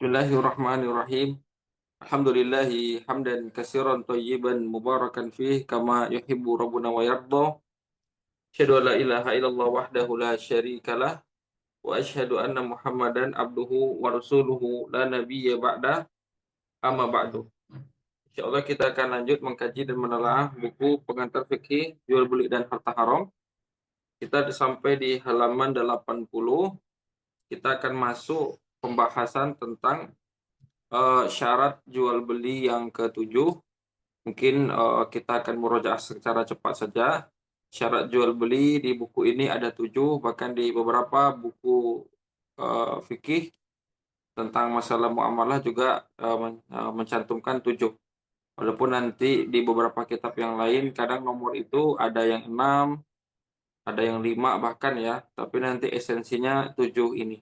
Bismillahirrahmanirrahim. Alhamdulillahi hamdan katsiran thayyiban mubarakan fih kama yuhibbu rabbuna wa yarda. Asyhadu an la ilaha illallah wahdahu la syarikalah wa asyhadu anna Muhammadan abduhu wa rasuluhu la nabiyya ba'da. Amma ba'du. Insyaallah kita akan lanjut mengkaji dan menelaah buku pengantar fikih jual beli dan harta haram. Kita sampai di halaman 80. Kita akan masuk pembahasan tentang syarat jual beli yang ketujuh. Mungkin kita akan murojaah secara cepat saja. Syarat jual beli di buku ini ada 7, bahkan di beberapa buku fikih tentang masalah muamalah juga mencantumkan 7. Walaupun nanti di beberapa kitab yang lain kadang nomor itu ada yang 6, ada yang 5 bahkan ya, tapi nanti esensinya 7 ini.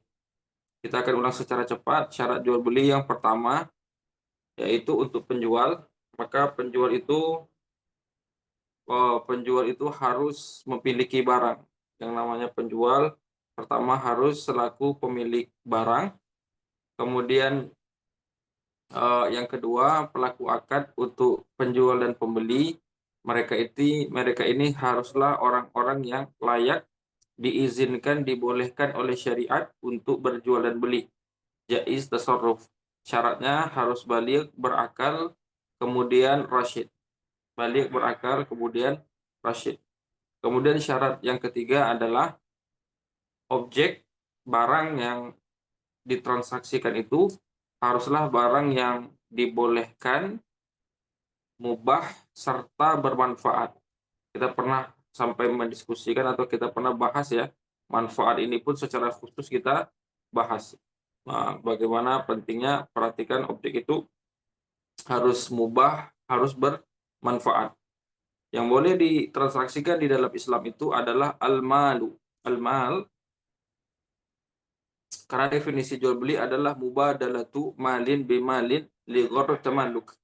Kita akan ulang secara cepat. Syarat jual beli yang pertama yaitu untuk penjual, maka penjual itu harus memiliki barang. Yang namanya penjual pertama harus selaku pemilik barang, kemudian yang kedua pelaku akad untuk penjual dan pembeli. Mereka ini haruslah orang-orang yang layak, diizinkan, dibolehkan oleh syariat untuk berjual dan beli. Jaiz tasarruf. Syaratnya harus baligh, berakal, kemudian rasyid. Baligh, berakal, kemudian rasyid. Kemudian syarat yang ketiga adalah objek barang yang ditransaksikan itu haruslah barang yang dibolehkan, mubah, serta bermanfaat. Kita pernah sampai mendiskusikan atau kita pernah bahas ya, manfaat ini pun secara khusus kita bahas. Nah, bagaimana pentingnya perhatikan objek itu harus mubah, harus bermanfaat. Yang boleh ditransaksikan di dalam Islam itu adalah al-malu. Al-mal, karena definisi jual beli adalah mubadalatu malin bimalin li gharadh tamalluk.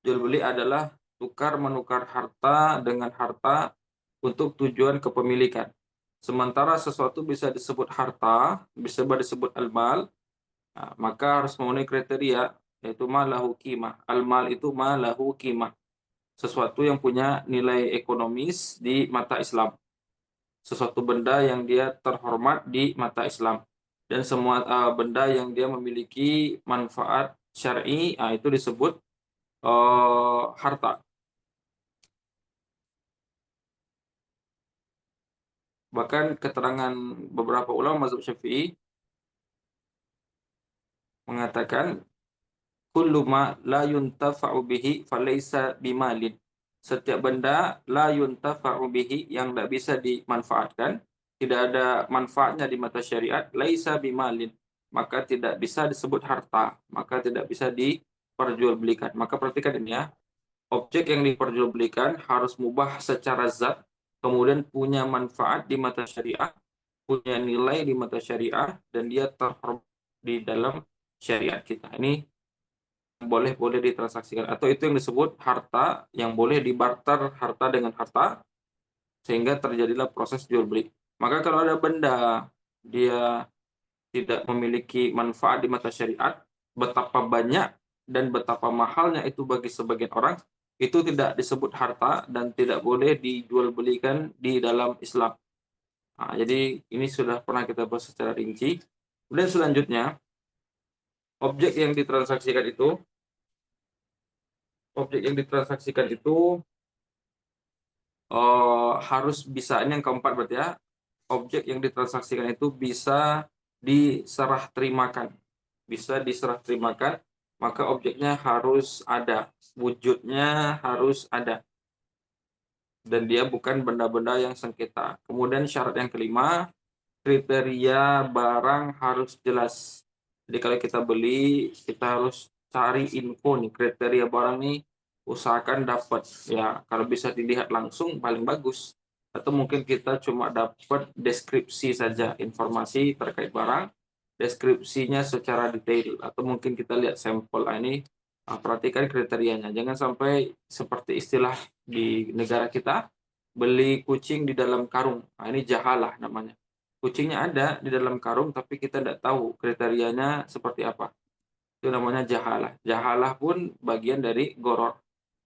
Jual beli adalah tukar menukar harta dengan harta untuk tujuan kepemilikan. Sementara sesuatu bisa disebut harta, bisa disebut al-mal, nah, maka harus memenuhi kriteria yaitu malahu qimah. Al-mal itu malahu qimah. Sesuatu yang punya nilai ekonomis di mata Islam. Sesuatu benda yang dia terhormat di mata Islam. Dan semua benda yang dia memiliki manfaat syar'i, itu disebut harta. Bahkan keterangan beberapa ulama mazhab Syafi'i mengatakan kullu ma la yuntafa'u bihi falaysa bimalin. Setiap benda la yuntafa'u bihi yang tidak bisa dimanfaatkan, tidak ada manfaatnya di mata syariat, laisa bimalin, maka tidak bisa disebut harta, maka tidak bisa diperjualbelikan. Maka perhatikan ini ya, objek yang diperjualbelikan harus mubah secara zat, kemudian punya manfaat di mata syariah, punya nilai di mata syariah, dan dia terhormat di dalam syariat kita. Ini boleh ditransaksikan, atau itu yang disebut harta yang boleh dibarter harta dengan harta sehingga terjadilah proses jual beli. Maka kalau ada benda dia tidak memiliki manfaat di mata syariat, betapa banyak dan betapa mahalnya itu bagi sebagian orang, itu tidak disebut harta dan tidak boleh dijual belikan di dalam Islam. Nah, jadi ini sudah pernah kita bahas secara rinci. Kemudian selanjutnya, objek yang ditransaksikan itu harus bisa, ini yang keempat berarti ya, objek yang ditransaksikan itu bisa diserah terimakan. Bisa diserah terimakan, maka objeknya harus ada, wujudnya harus ada. Dan dia bukan benda-benda yang sengketa. Kemudian syarat yang kelima, kriteria barang harus jelas. Jadi kalau kita beli, kita harus cari info nih, kriteria barang nih, usahakan dapat. Ya, kalau bisa dilihat langsung paling bagus. Atau mungkin kita cuma dapat deskripsi saja, informasi terkait barang, deskripsinya secara detail. Atau mungkin kita lihat sampel, ini perhatikan kriterianya. Jangan sampai seperti istilah di negara kita, beli kucing di dalam karung. Nah, ini jahalah namanya. Kucingnya ada di dalam karung, tapi kita tidak tahu kriterianya seperti apa. Itu namanya jahalah. Jahalah pun bagian dari gharar.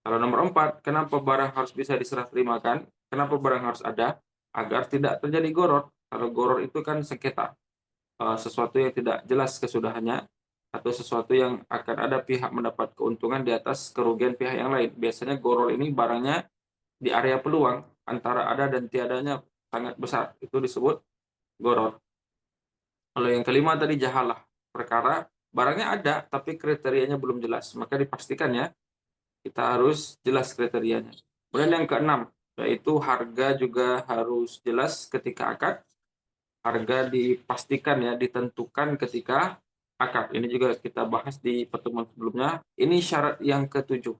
Kalau nomor 4, kenapa barang harus bisa diserah terimakan? Kenapa barang harus ada? Agar tidak terjadi gharar. Kalau gharar itu kan sengketa, sesuatu yang tidak jelas kesudahannya, atau sesuatu yang akan ada pihak mendapat keuntungan di atas kerugian pihak yang lain. Biasanya gharar ini barangnya di area peluang antara ada dan tiadanya sangat besar. Itu disebut gharar. Kalau yang kelima tadi jahalah, perkara barangnya ada tapi kriterianya belum jelas, maka dipastikan ya kita harus jelas kriterianya. Kemudian yang keenam, yaitu harga juga harus jelas ketika akad. Harga dipastikan ya, ditentukan ketika akad. Ini juga kita bahas di pertemuan sebelumnya. Ini syarat yang ketujuh,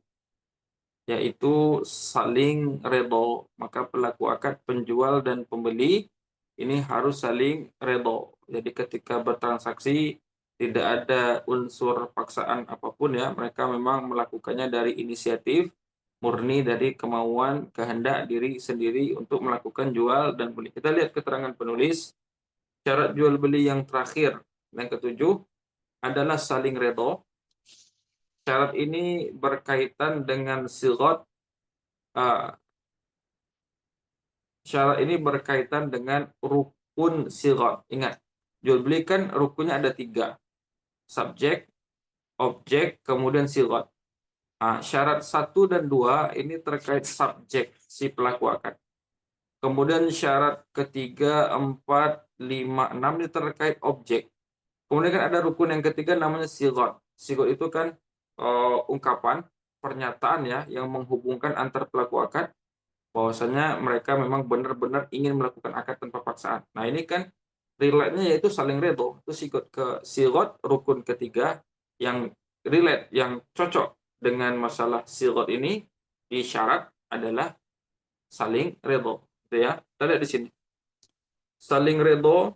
yaitu saling redho. Maka pelaku akad, penjual dan pembeli ini harus saling redho. Jadi ketika bertransaksi tidak ada unsur paksaan apapun ya, mereka memang melakukannya dari inisiatif, murni dari kemauan, kehendak diri sendiri untuk melakukan jual dan beli. Kita lihat keterangan penulis, syarat jual beli yang terakhir, yang ketujuh adalah saling redho. Syarat ini berkaitan dengan sigot. Syarat ini berkaitan dengan rukun sigot. Ingat, jual beli kan rukunnya ada 3. Subjek, objek, kemudian sigot. Syarat 1 dan 2 ini terkait subjek si pelaku akad. Kemudian syarat ketiga, 4, 5, 6 ini terkait objek. Kemudian kan ada rukun yang ketiga namanya sigot. Sigot itu kan ungkapan, pernyataan ya yang menghubungkan antar pelaku akad bahwasanya mereka memang benar-benar ingin melakukan akad tanpa paksaan. Nah, ini kan relate-nya yaitu saling redho. Itu sigot rukun ketiga yang relate, yang cocok dengan masalah sigot ini di syarat adalah saling redho. Gitu ya. Kita lihat di sini. Saling redho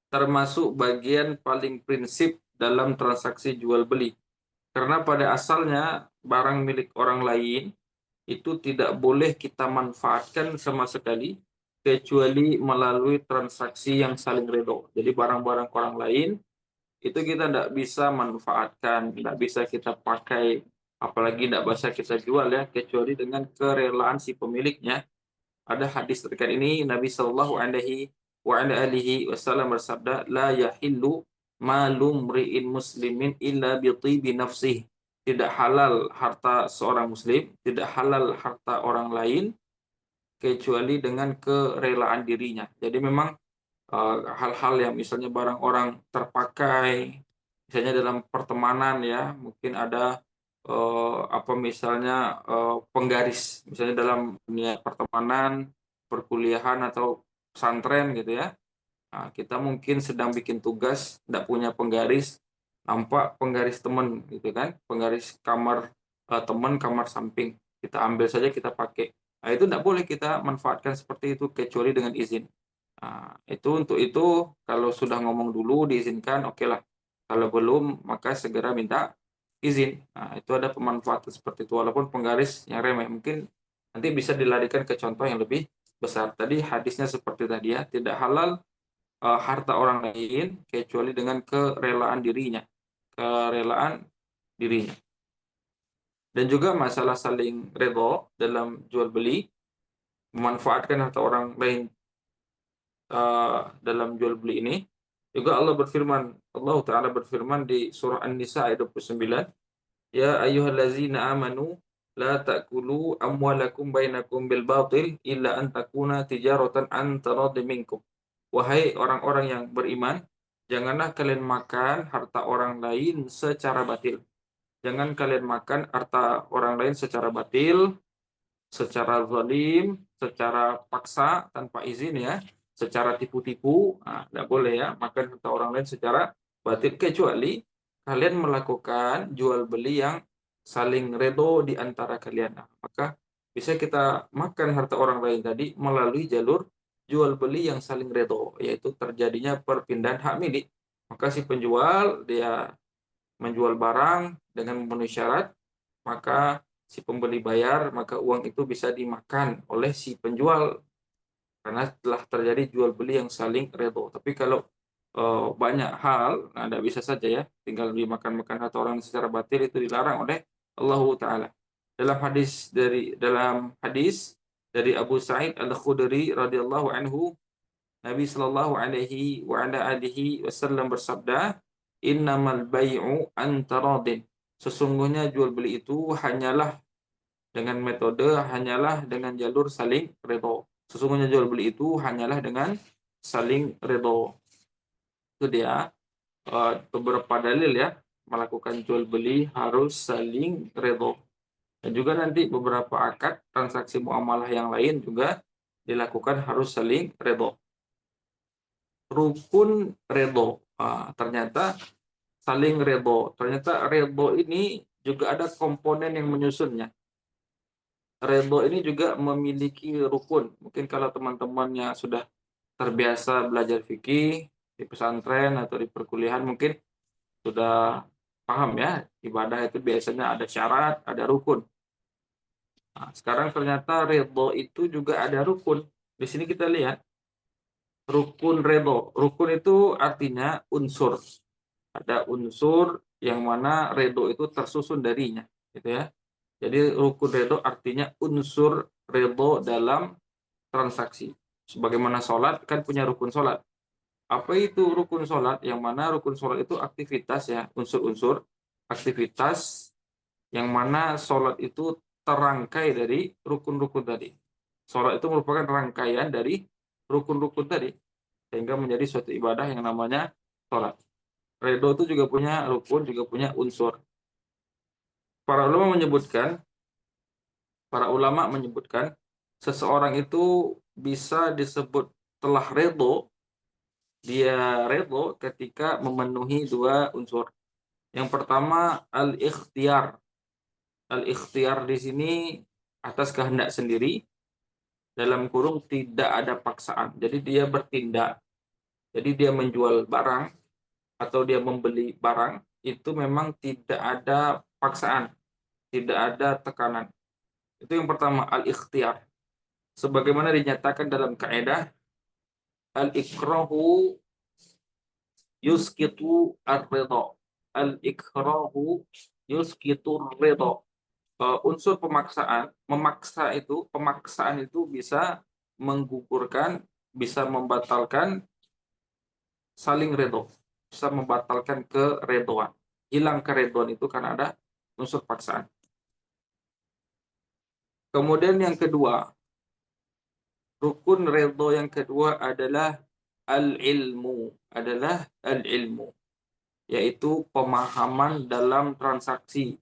termasuk bagian paling prinsip dalam transaksi jual beli. Karena pada asalnya barang milik orang lain itu tidak boleh kita manfaatkan sama sekali kecuali melalui transaksi yang saling redho. Jadi barang-barang orang lain itu kita tidak bisa manfaatkan, tidak bisa kita pakai, apalagi tidak bisa kita jual ya, kecuali dengan kerelaan si pemiliknya. Ada hadis terkait ini, Nabi Shallallahu Alaihi Wasallam bersabda, la yahillu malum ri'in muslimin illa bi tibi nafsih. Tidak halal harta seorang muslim, tidak halal harta orang lain kecuali dengan kerelaan dirinya. Jadi memang hal-hal yang misalnya barang orang terpakai, misalnya dalam pertemanan ya, mungkin ada apa misalnya penggaris, misalnya dalam dunia pertemanan, perkuliahan atau pesantren gitu ya. Nah, kita mungkin sedang bikin tugas, tidak punya penggaris, nampak penggaris teman gitu kan, penggaris kamar teman, kamar samping. Kita ambil saja, kita pakai. Nah, itu tidak boleh kita manfaatkan seperti itu kecuali dengan izin. Nah, itu untuk itu kalau sudah ngomong dulu diizinkan, oke lah. Kalau belum, maka segera minta izin. Nah, itu ada pemanfaatan seperti itu. Walaupun penggaris yang remeh, mungkin nanti bisa dilarikan ke contoh yang lebih besar. Tadi hadisnya seperti tadi ya, tidak halal harta orang lain kecuali dengan kerelaan dirinya. Kerelaan dirinya. Dan juga masalah saling redho dalam jual beli, memanfaatkan harta orang lain dalam jual beli ini. Juga Allah Ta'ala berfirman di surah An-Nisa ayat 29, ya ayyuhallazina amanu la ta'kulu amwalakum bainakum bil batil illa an takuna tijaratan an taradhi minkum. Wahai orang-orang yang beriman, janganlah kalian makan harta orang lain secara batil. Jangan kalian makan harta orang lain secara batil, secara zalim, secara paksa tanpa izin ya, secara tipu-tipu, tidak boleh ya makan harta orang lain secara batil kecuali kalian melakukan jual beli yang saling redho di antara kalian. Nah, maka bisa kita makan harta orang lain tadi melalui jalur jual beli yang saling redho, yaitu terjadinya perpindahan hak milik. Maka si penjual dia menjual barang dengan memenuhi syarat, maka si pembeli bayar, maka uang itu bisa dimakan oleh si penjual karena telah terjadi jual beli yang saling redho. Tapi kalau banyak hal, nah ndak bisa saja ya, tinggal dimakan-makan kata orang secara batil itu dilarang oleh Allah Ta'ala. Dalam hadis dari Abu Sa'id Al-Khudri radhiyallahu anhu, Nabi Shallallahu alaihi wa ala alihi wasallam bersabda, "Innamal bai'u an taradin." Sesungguhnya jual beli itu hanyalah dengan jalur saling redha. Sesungguhnya jual beli itu hanyalah dengan saling redha. Itu dia beberapa dalil ya, melakukan jual beli harus saling redha. Dan juga nanti beberapa akad transaksi muamalah yang lain juga dilakukan harus saling redha. Rukun redha. Ternyata saling redha. Ternyata redha ini juga ada komponen yang menyusunnya. Redha ini juga memiliki rukun. Mungkin kalau teman-temannya sudah terbiasa belajar fikih di pesantren atau di perkuliahan mungkin sudah paham ya, ibadah itu biasanya ada syarat, ada rukun. Nah, sekarang ternyata redha itu juga ada rukun. Di sini kita lihat rukun redha. Rukun itu artinya unsur. Ada unsur yang mana redha itu tersusun darinya, gitu ya. Jadi rukun redha artinya unsur redha dalam transaksi. Sebagaimana sholat kan punya rukun sholat. Apa itu rukun sholat? Yang mana rukun sholat itu aktivitas ya, unsur-unsur aktivitas yang mana sholat itu terangkai dari rukun-rukun tadi. Sholat itu merupakan rangkaian dari rukun-rukun tadi, sehingga menjadi suatu ibadah yang namanya sholat. Redo itu juga punya rukun, juga punya unsur. Para ulama menyebutkan seseorang itu bisa disebut telah redo, dia redo ketika memenuhi dua unsur. Yang pertama al-ikhtiyar. Al-ikhtiyar di sini atas kehendak sendiri, dalam kurung tidak ada paksaan. Jadi dia bertindak. Jadi dia menjual barang atau dia membeli barang itu memang tidak ada paksaan, tidak ada tekanan. Itu yang pertama, al-ikhtiyar. Sebagaimana dinyatakan dalam kaidah al-ikrahu yuskitu ar-ridha. Al-ikrahu yuskitu ar-ridha. Unsur pemaksaan itu bisa menggugurkan, bisa membatalkan saling redho, bisa membatalkan keredoan. Hilang keredoan itu karena ada unsur paksaan. Kemudian yang kedua, rukun redho yang kedua adalah al-ilmu, yaitu pemahaman dalam transaksi.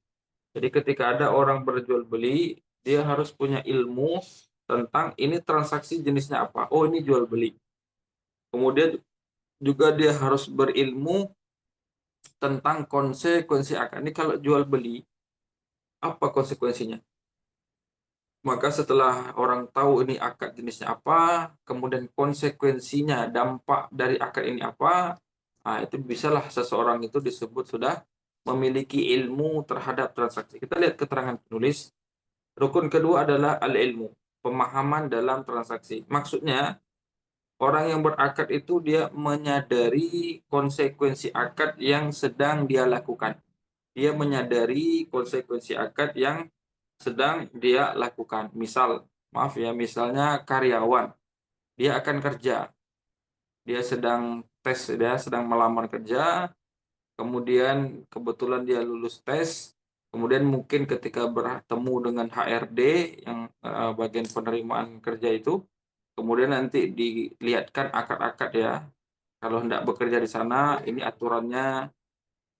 Jadi ketika ada orang berjual beli, dia harus punya ilmu tentang ini transaksi jenisnya apa. Oh, ini jual beli. Kemudian juga dia harus berilmu tentang konsekuensi akad. Ini kalau jual beli, apa konsekuensinya? Maka setelah orang tahu ini akad jenisnya apa, kemudian konsekuensinya, dampak dari akad ini apa, nah itu bisalah seseorang itu disebut sudah memiliki ilmu terhadap transaksi. Kita lihat keterangan penulis. Rukun kedua adalah al-ilmu, pemahaman dalam transaksi. Maksudnya, orang yang berakad itu dia menyadari konsekuensi akad yang sedang dia lakukan. Dia menyadari konsekuensi akad yang sedang dia lakukan. Misalnya karyawan, dia akan kerja. Dia sedang melamar kerja, kemudian kebetulan dia lulus tes, kemudian mungkin ketika bertemu dengan HRD yang bagian penerimaan kerja itu, kemudian nanti dilihatkan akad-akad ya. Kalau hendak bekerja di sana, ini aturannya,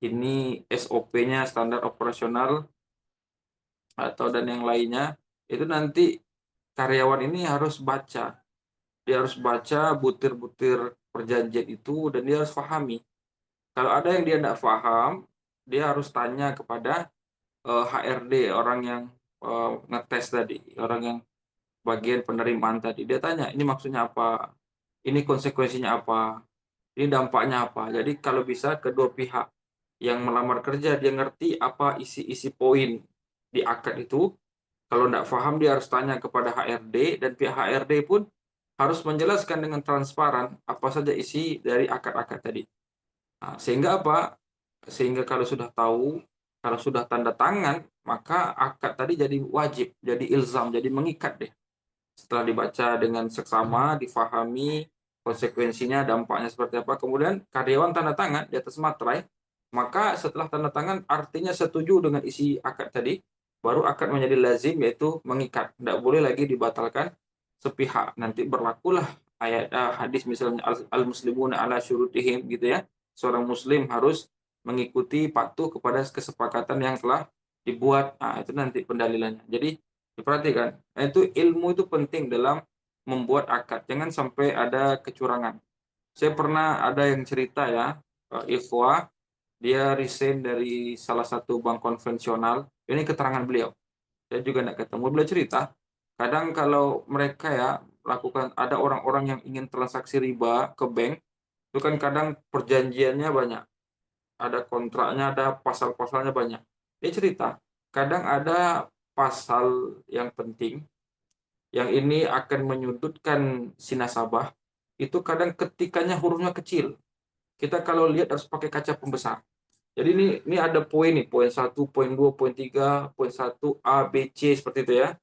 ini SOP-nya, standar operasional, atau dan yang lainnya, itu nanti karyawan ini harus baca. Dia harus baca butir-butir perjanjian itu dan dia harus pahami. Kalau ada yang dia tidak paham, dia harus tanya kepada HRD, orang yang ngetes tadi, orang yang bagian penerimaan tadi. Dia tanya, ini maksudnya apa? Ini konsekuensinya apa? Ini dampaknya apa? Jadi kalau bisa kedua pihak yang melamar kerja dia ngerti apa isi-isi poin di akad itu. Kalau tidak paham dia harus tanya kepada HRD dan pihak HRD pun harus menjelaskan dengan transparan apa saja isi dari akad-akad tadi. Nah, sehingga apa? Sehingga kalau sudah tahu, kalau sudah tanda tangan, maka akad tadi jadi wajib, jadi ilzam, jadi mengikat deh. Setelah dibaca dengan seksama, difahami konsekuensinya, dampaknya seperti apa, kemudian karyawan tanda tangan di atas materai, maka setelah tanda tangan artinya setuju dengan isi akad tadi, baru akad menjadi lazim, yaitu mengikat. Tidak boleh lagi dibatalkan sepihak. Nanti berlakulah ayat hadis misalnya al-muslimuna ala syurutihim gitu ya. Seorang muslim harus mengikuti patuh kepada kesepakatan yang telah dibuat. Nah, itu nanti pendalilannya. Jadi diperhatikan. Nah, itu ilmu itu penting dalam membuat akad. Jangan sampai ada kecurangan. Saya pernah ada yang cerita ya, ikhwah, dia resign dari salah satu bank konvensional. Ini keterangan beliau. Saya juga tidak ketemu. Beliau cerita, kadang kalau mereka ya lakukan, ada orang-orang yang ingin transaksi riba ke bank, itu kan kadang perjanjiannya banyak. Ada kontraknya, ada pasal-pasalnya banyak. Dia cerita, kadang ada pasal yang penting yang ini akan menyudutkan si nasabah, itu kadang ketikannya hurufnya kecil. Kita kalau lihat harus pakai kaca pembesar. Jadi ini ada poin nih, poin 1, poin 2, poin 3, poin 1 A, B, C seperti itu ya.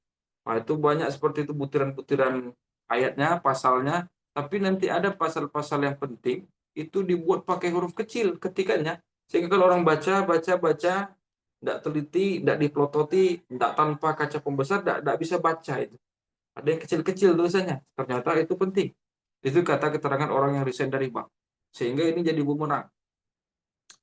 Nah, itu banyak seperti itu butiran-butiran ayatnya, pasalnya, tapi nanti ada pasal-pasal yang penting itu dibuat pakai huruf kecil ketikannya. Sehingga kalau orang baca, baca, baca, tidak teliti, tidak dipelototi, tidak tanpa kaca pembesar, tidak bisa baca itu. Ada yang kecil-kecil tulisannya. Ternyata itu penting. Itu kata keterangan orang yang resign dari bank. Sehingga ini jadi bumerang.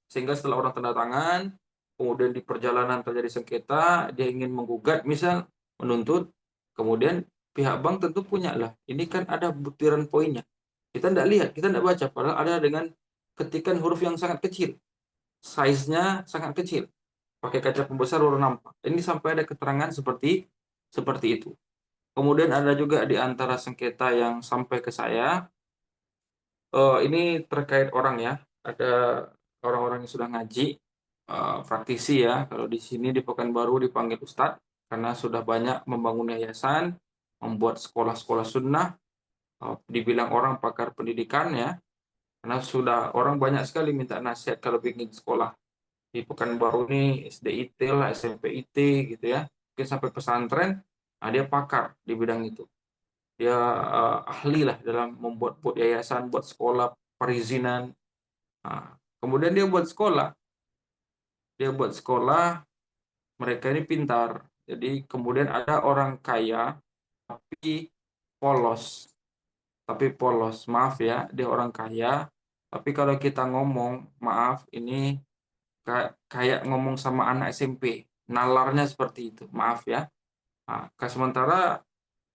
Sehingga setelah orang tanda tangan, kemudian di perjalanan terjadi sengketa, dia ingin menggugat, misal menuntut, kemudian pihak bank tentu punya lah. Ini kan ada butiran poinnya. Kita tidak lihat, kita tidak baca. Padahal ada dengan ketikan huruf yang sangat kecil. Size-nya sangat kecil. Pakai kaca pembesar baru nampak. Ini sampai ada keterangan seperti itu. Kemudian ada juga di antara sengketa yang sampai ke saya, ini terkait orang ya. Ada orang-orang yang sudah ngaji, praktisi ya. Kalau di sini di Pekanbaru dipanggil Ustadz, karena sudah banyak membangun yayasan, membuat sekolah-sekolah sunnah, dibilang orang pakar pendidikan ya. Karena sudah orang banyak sekali minta nasihat kalau bikin sekolah. Di Pekanbaru ini SDIT lah, SMPIT gitu ya. Mungkin sampai pesantren, nah dia pakar di bidang itu. Dia ahli lah dalam membuat yayasan, buat sekolah, perizinan. Nah, kemudian dia buat sekolah, mereka ini pintar. Jadi kemudian ada orang kaya tapi polos, maaf ya, dia orang kaya, tapi kalau kita ngomong, maaf, ini kayak ngomong sama anak SMP, nalarnya seperti itu, maaf ya. Nah, sementara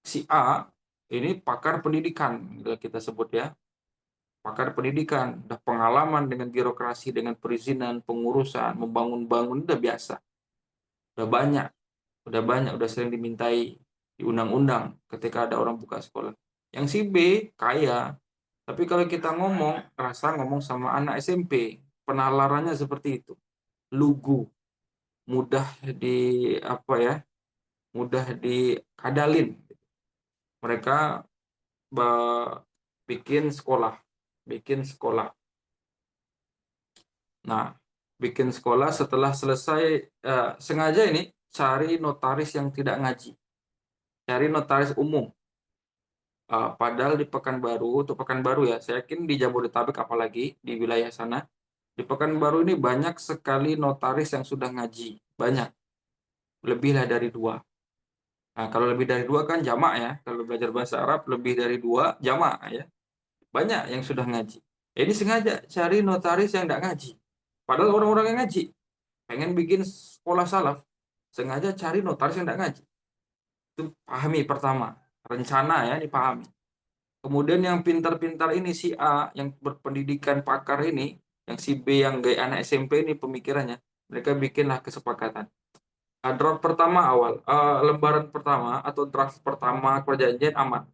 si A ini pakar pendidikan, kita sebut ya, pakar pendidikan, udah pengalaman dengan birokrasi, dengan perizinan, pengurusan, membangun-bangun, udah biasa, udah banyak, udah sering dimintai di undang-undang ketika ada orang buka sekolah. Yang si B kaya, tapi kalau kita ngomong, rasa ngomong sama anak SMP, penalarannya seperti itu, lugu, mudah di apa ya, mudah dikadalin. Mereka bikin sekolah, bikin sekolah. Nah, bikin sekolah setelah selesai, sengaja ini cari notaris yang tidak ngaji, cari notaris umum. Padahal di Pekanbaru, untuk Pekanbaru ya, saya yakin di Jabodetabek apalagi di wilayah sana, di Pekanbaru ini banyak sekali notaris yang sudah ngaji, banyak, lebih lah dari dua. Nah, kalau lebih dari dua kan jamak ya, kalau belajar bahasa Arab lebih dari dua jamak ya, banyak yang sudah ngaji. Ini sengaja cari notaris yang tidak ngaji. Padahal orang-orang yang ngaji, pengen bikin sekolah salaf, sengaja cari notaris yang tidak ngaji. Itu pahami pertama, rencana ya dipahami. Kemudian yang pintar-pintar ini si A yang berpendidikan pakar ini, yang si B yang gaya anak SMP ini pemikirannya, mereka bikinlah kesepakatan. Draft pertama awal, lembaran pertama atau draft pertama perjanjian aman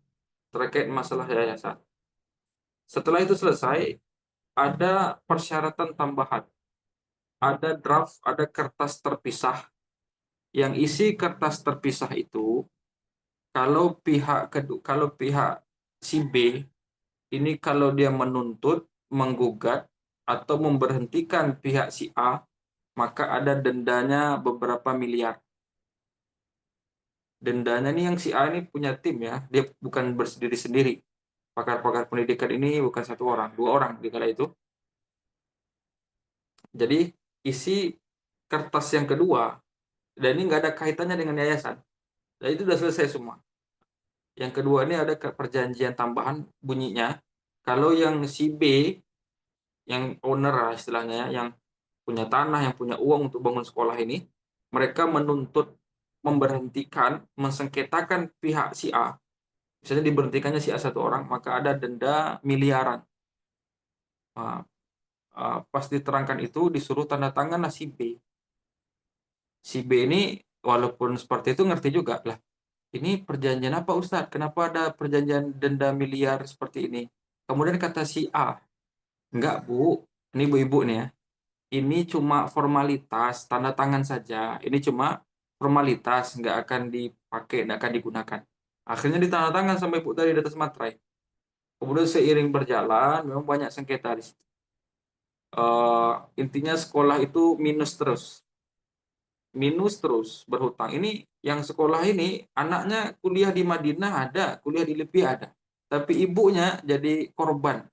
terkait masalah yayasan. Setelah itu selesai, ada persyaratan tambahan. Ada draft, ada kertas terpisah. Yang isi kertas terpisah itu, kalau pihak si B ini kalau dia menuntut, menggugat, atau memberhentikan pihak si A, maka ada dendanya beberapa miliar. Dendanya nih yang si A ini punya tim ya, dia bukan berdiri sendiri. Pakar-pakar pendidikan ini bukan satu orang, dua orang di kala itu. Jadi isi kertas yang kedua, dan ini nggak ada kaitannya dengan yayasan. Dan itu sudah selesai semua. Yang kedua ini ada perjanjian tambahan bunyinya, kalau yang si B, yang owner lah istilahnya, yang punya tanah, yang punya uang untuk bangun sekolah ini, mereka menuntut memberhentikan, mensengketakan pihak si A, misalnya diberhentikannya si A satu orang, maka ada denda miliaran. Nah, pas diterangkan itu disuruh tanda tangan si B. Si B ini walaupun seperti itu ngerti juga lah. Ini perjanjian apa Ustadz? Kenapa ada perjanjian denda miliar seperti ini? Kemudian kata si A, enggak Bu, ini ibu-ibu nih ya. Ini cuma formalitas, tanda tangan saja. Ini cuma formalitas, nggak akan dipakai, nggak akan digunakan. Akhirnya ditandatangan sama ibu tadi di atas materai. Kemudian seiring berjalan, memang banyak sengketa di situ. Intinya sekolah itu minus terus berhutang. Ini yang sekolah ini anaknya kuliah di Madinah ada, kuliah di Libya ada, tapi ibunya jadi korban,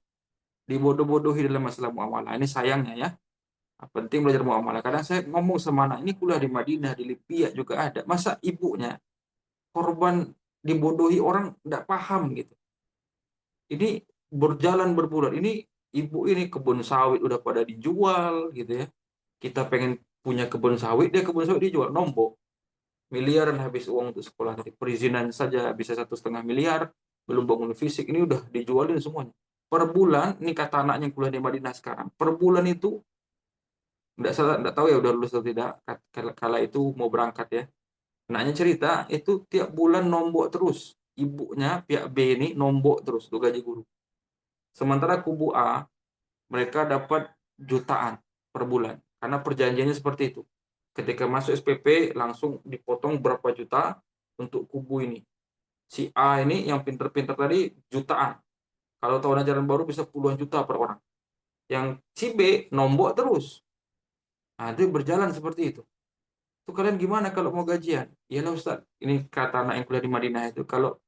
dibodoh-bodohi dalam masalah muamalah. Ini sayangnya ya. Nah, penting belajar muamalah. Kadang saya ngomong sama anak ini kuliah di Madinah, di Libya juga ada. Masa ibunya korban dibodohi orang tidak paham gitu. Ini berjalan berbulan. Ini ibu ini kebun sawit udah pada dijual gitu ya. Kita pengen punya kebun sawit, dia kebun sawit dijual, nombok. Miliaran habis uang untuk sekolah tadi. Perizinan saja bisa 1,5 miliar, belum bangun fisik, ini udah dijualin semuanya. Per bulan, ini kata anaknya yang kuliah di Madinah sekarang, per bulan itu, enggak tahu ya udah lulus atau tidak, kala itu mau berangkat ya. Anaknya cerita, itu tiap bulan nombok terus. Ibunya, pihak B ini nombok terus untuk gaji guru. Sementara kubu A, mereka dapat jutaan per bulan. Karena perjanjiannya seperti itu. Ketika masuk SPP, langsung dipotong berapa juta untuk kubu ini. Si A ini yang pinter-pinter tadi jutaan. Kalau tahun ajaran baru bisa puluhan juta per orang. Yang si B nombok terus. Nah, itu berjalan seperti itu. Itu kalian gimana kalau mau gajian? Iyalah Ustaz, ini kata anak yang kuliah di Madinah itu, kalau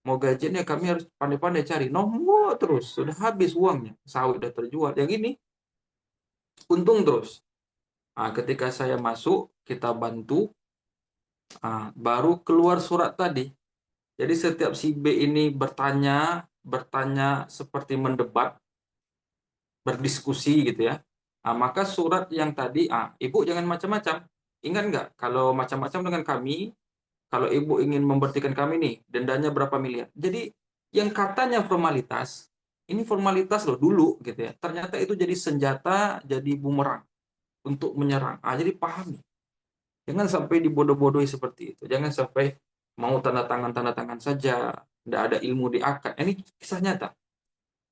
mau gajian ya kami harus pandai-pandai cari. Nombok terus, sudah habis uangnya. Sawit sudah terjual. Yang ini untung terus. Nah, ketika saya masuk, kita bantu, baru keluar surat tadi. Jadi setiap si B ini bertanya seperti mendebat, berdiskusi gitu ya. Nah, maka surat yang tadi, ibu jangan macam-macam. Ingat nggak, kalau macam-macam dengan kami, kalau ibu ingin memberhentikan kami nih, dendanya berapa miliar. Jadi yang katanya formalitas, ini formalitas loh dulu gitu ya. Ternyata itu jadi senjata, jadi bumerang untuk menyerang. Jadi pahami. Jangan sampai dibodoh-bodohi seperti itu. Jangan sampai mau tanda tangan saja, tidak ada ilmu di akad. Ini kisah nyata.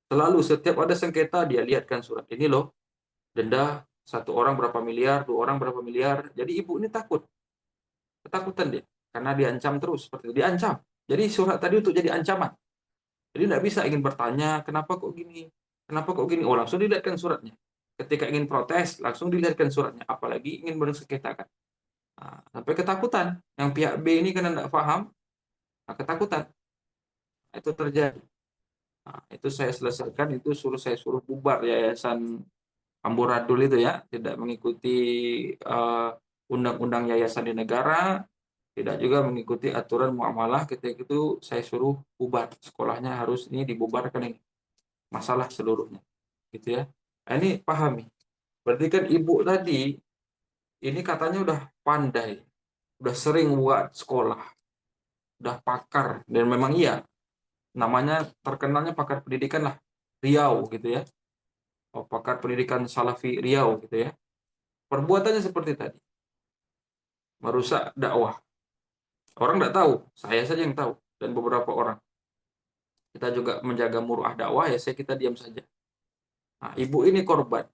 Selalu setiap ada sengketa dia lihatkan surat ini loh, denda satu orang berapa miliar, dua orang berapa miliar. Jadi ibu ini takut, ketakutan dia karena diancam terus seperti itu, diancam. Jadi surat tadi untuk jadi ancaman. Jadi tidak bisa ingin bertanya kenapa kok gini, kenapa kok gini. Oh langsung dilihatkan suratnya. Ketika ingin protes langsung dilihatkan suratnya. Apalagi ingin bersengketakan. Sampai ketakutan. Yang pihak B ini karena tidak paham, ketakutan. Itu terjadi. Itu saya selesaikan, itu saya suruh bubar yayasan amburadul itu ya, tidak mengikuti undang-undang yayasan di negara, tidak juga mengikuti aturan muamalah. Ketika itu saya suruh bubar, sekolahnya harus ini dibubarkan ini, masalah seluruhnya, gitu ya. Ini pahami. Berarti kan ibu tadi ini katanya udah pandai, udah sering buat sekolah, udah pakar, dan memang iya, namanya terkenalnya pakar pendidikan lah, Riau gitu ya. Pakar pendidikan Salafi Riau gitu ya. Perbuatannya seperti tadi, merusak dakwah. Orang tidak tahu, saya saja yang tahu dan beberapa orang. Kita juga menjaga muruah dakwah ya, kita diam saja. Ibu ini korban.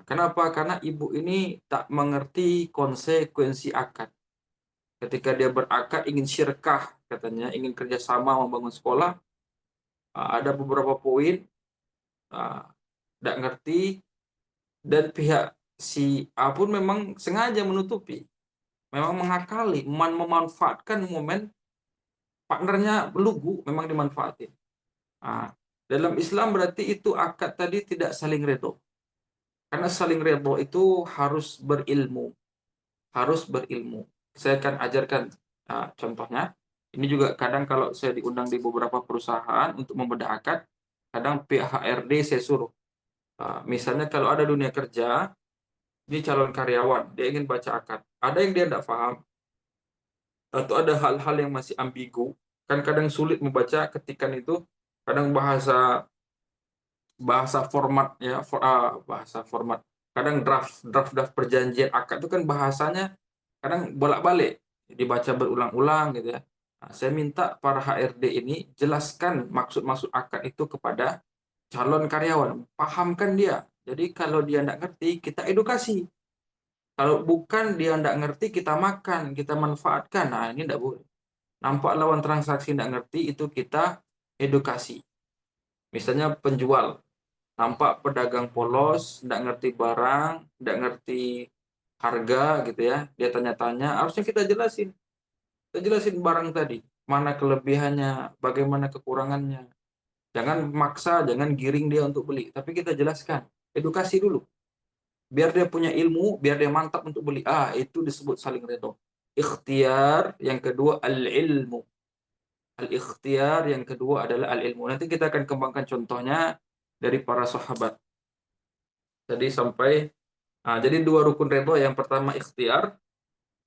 Kenapa? Karena ibu ini tak mengerti konsekuensi akad. Ketika dia berakad ingin syirkah, katanya ingin kerjasama membangun sekolah, ada beberapa poin tidak ngerti, dan pihak si A pun memang sengaja menutupi, memang mengakali, memanfaatkan momen partnernya lugu, memang dimanfaatin. Dalam Islam berarti itu akad tadi tidak saling redho. Karena saling redho itu harus berilmu, harus berilmu. Saya akan ajarkan contohnya. Ini juga kadang kalau saya diundang di beberapa perusahaan untuk membedah akad, kadang pihak HRD saya suruh. Misalnya kalau ada dunia kerja, ini calon karyawan, dia ingin baca akad. Ada yang dia tidak paham, atau ada hal-hal yang masih ambigu. Kan kadang sulit membaca ketikan itu, kadang bahasa format ya, bahasa format. Kadang draft perjanjian akad itu kan bahasanya kadang bolak-balik, dibaca berulang-ulang gitu ya. Saya minta para HRD ini jelaskan maksud-maksud akad itu kepada calon karyawan, pahamkan dia. Jadi kalau dia tidak ngerti, kita edukasi. Kalau bukan dia tidak ngerti, kita makan, kita manfaatkan. Nah, ini tidak boleh. Nampak lawan transaksi tidak ngerti, itu kita edukasi. Misalnya penjual, nampak pedagang polos, tidak ngerti barang, tidak ngerti harga gitu ya. Dia tanya-tanya, harusnya kita jelasin. Kita jelasin barang tadi, mana kelebihannya, bagaimana kekurangannya. Jangan maksa, jangan giring dia untuk beli. Tapi kita jelaskan, edukasi dulu. Biar dia punya ilmu, biar dia mantap untuk beli. Itu disebut saling redho. Ikhtiar, yang kedua al-ilmu. Al-ikhtiar yang kedua adalah al-ilmu. Nanti kita akan kembangkan contohnya dari para sahabat. Tadi sampai, jadi dua rukun redho. Yang pertama ikhtiar,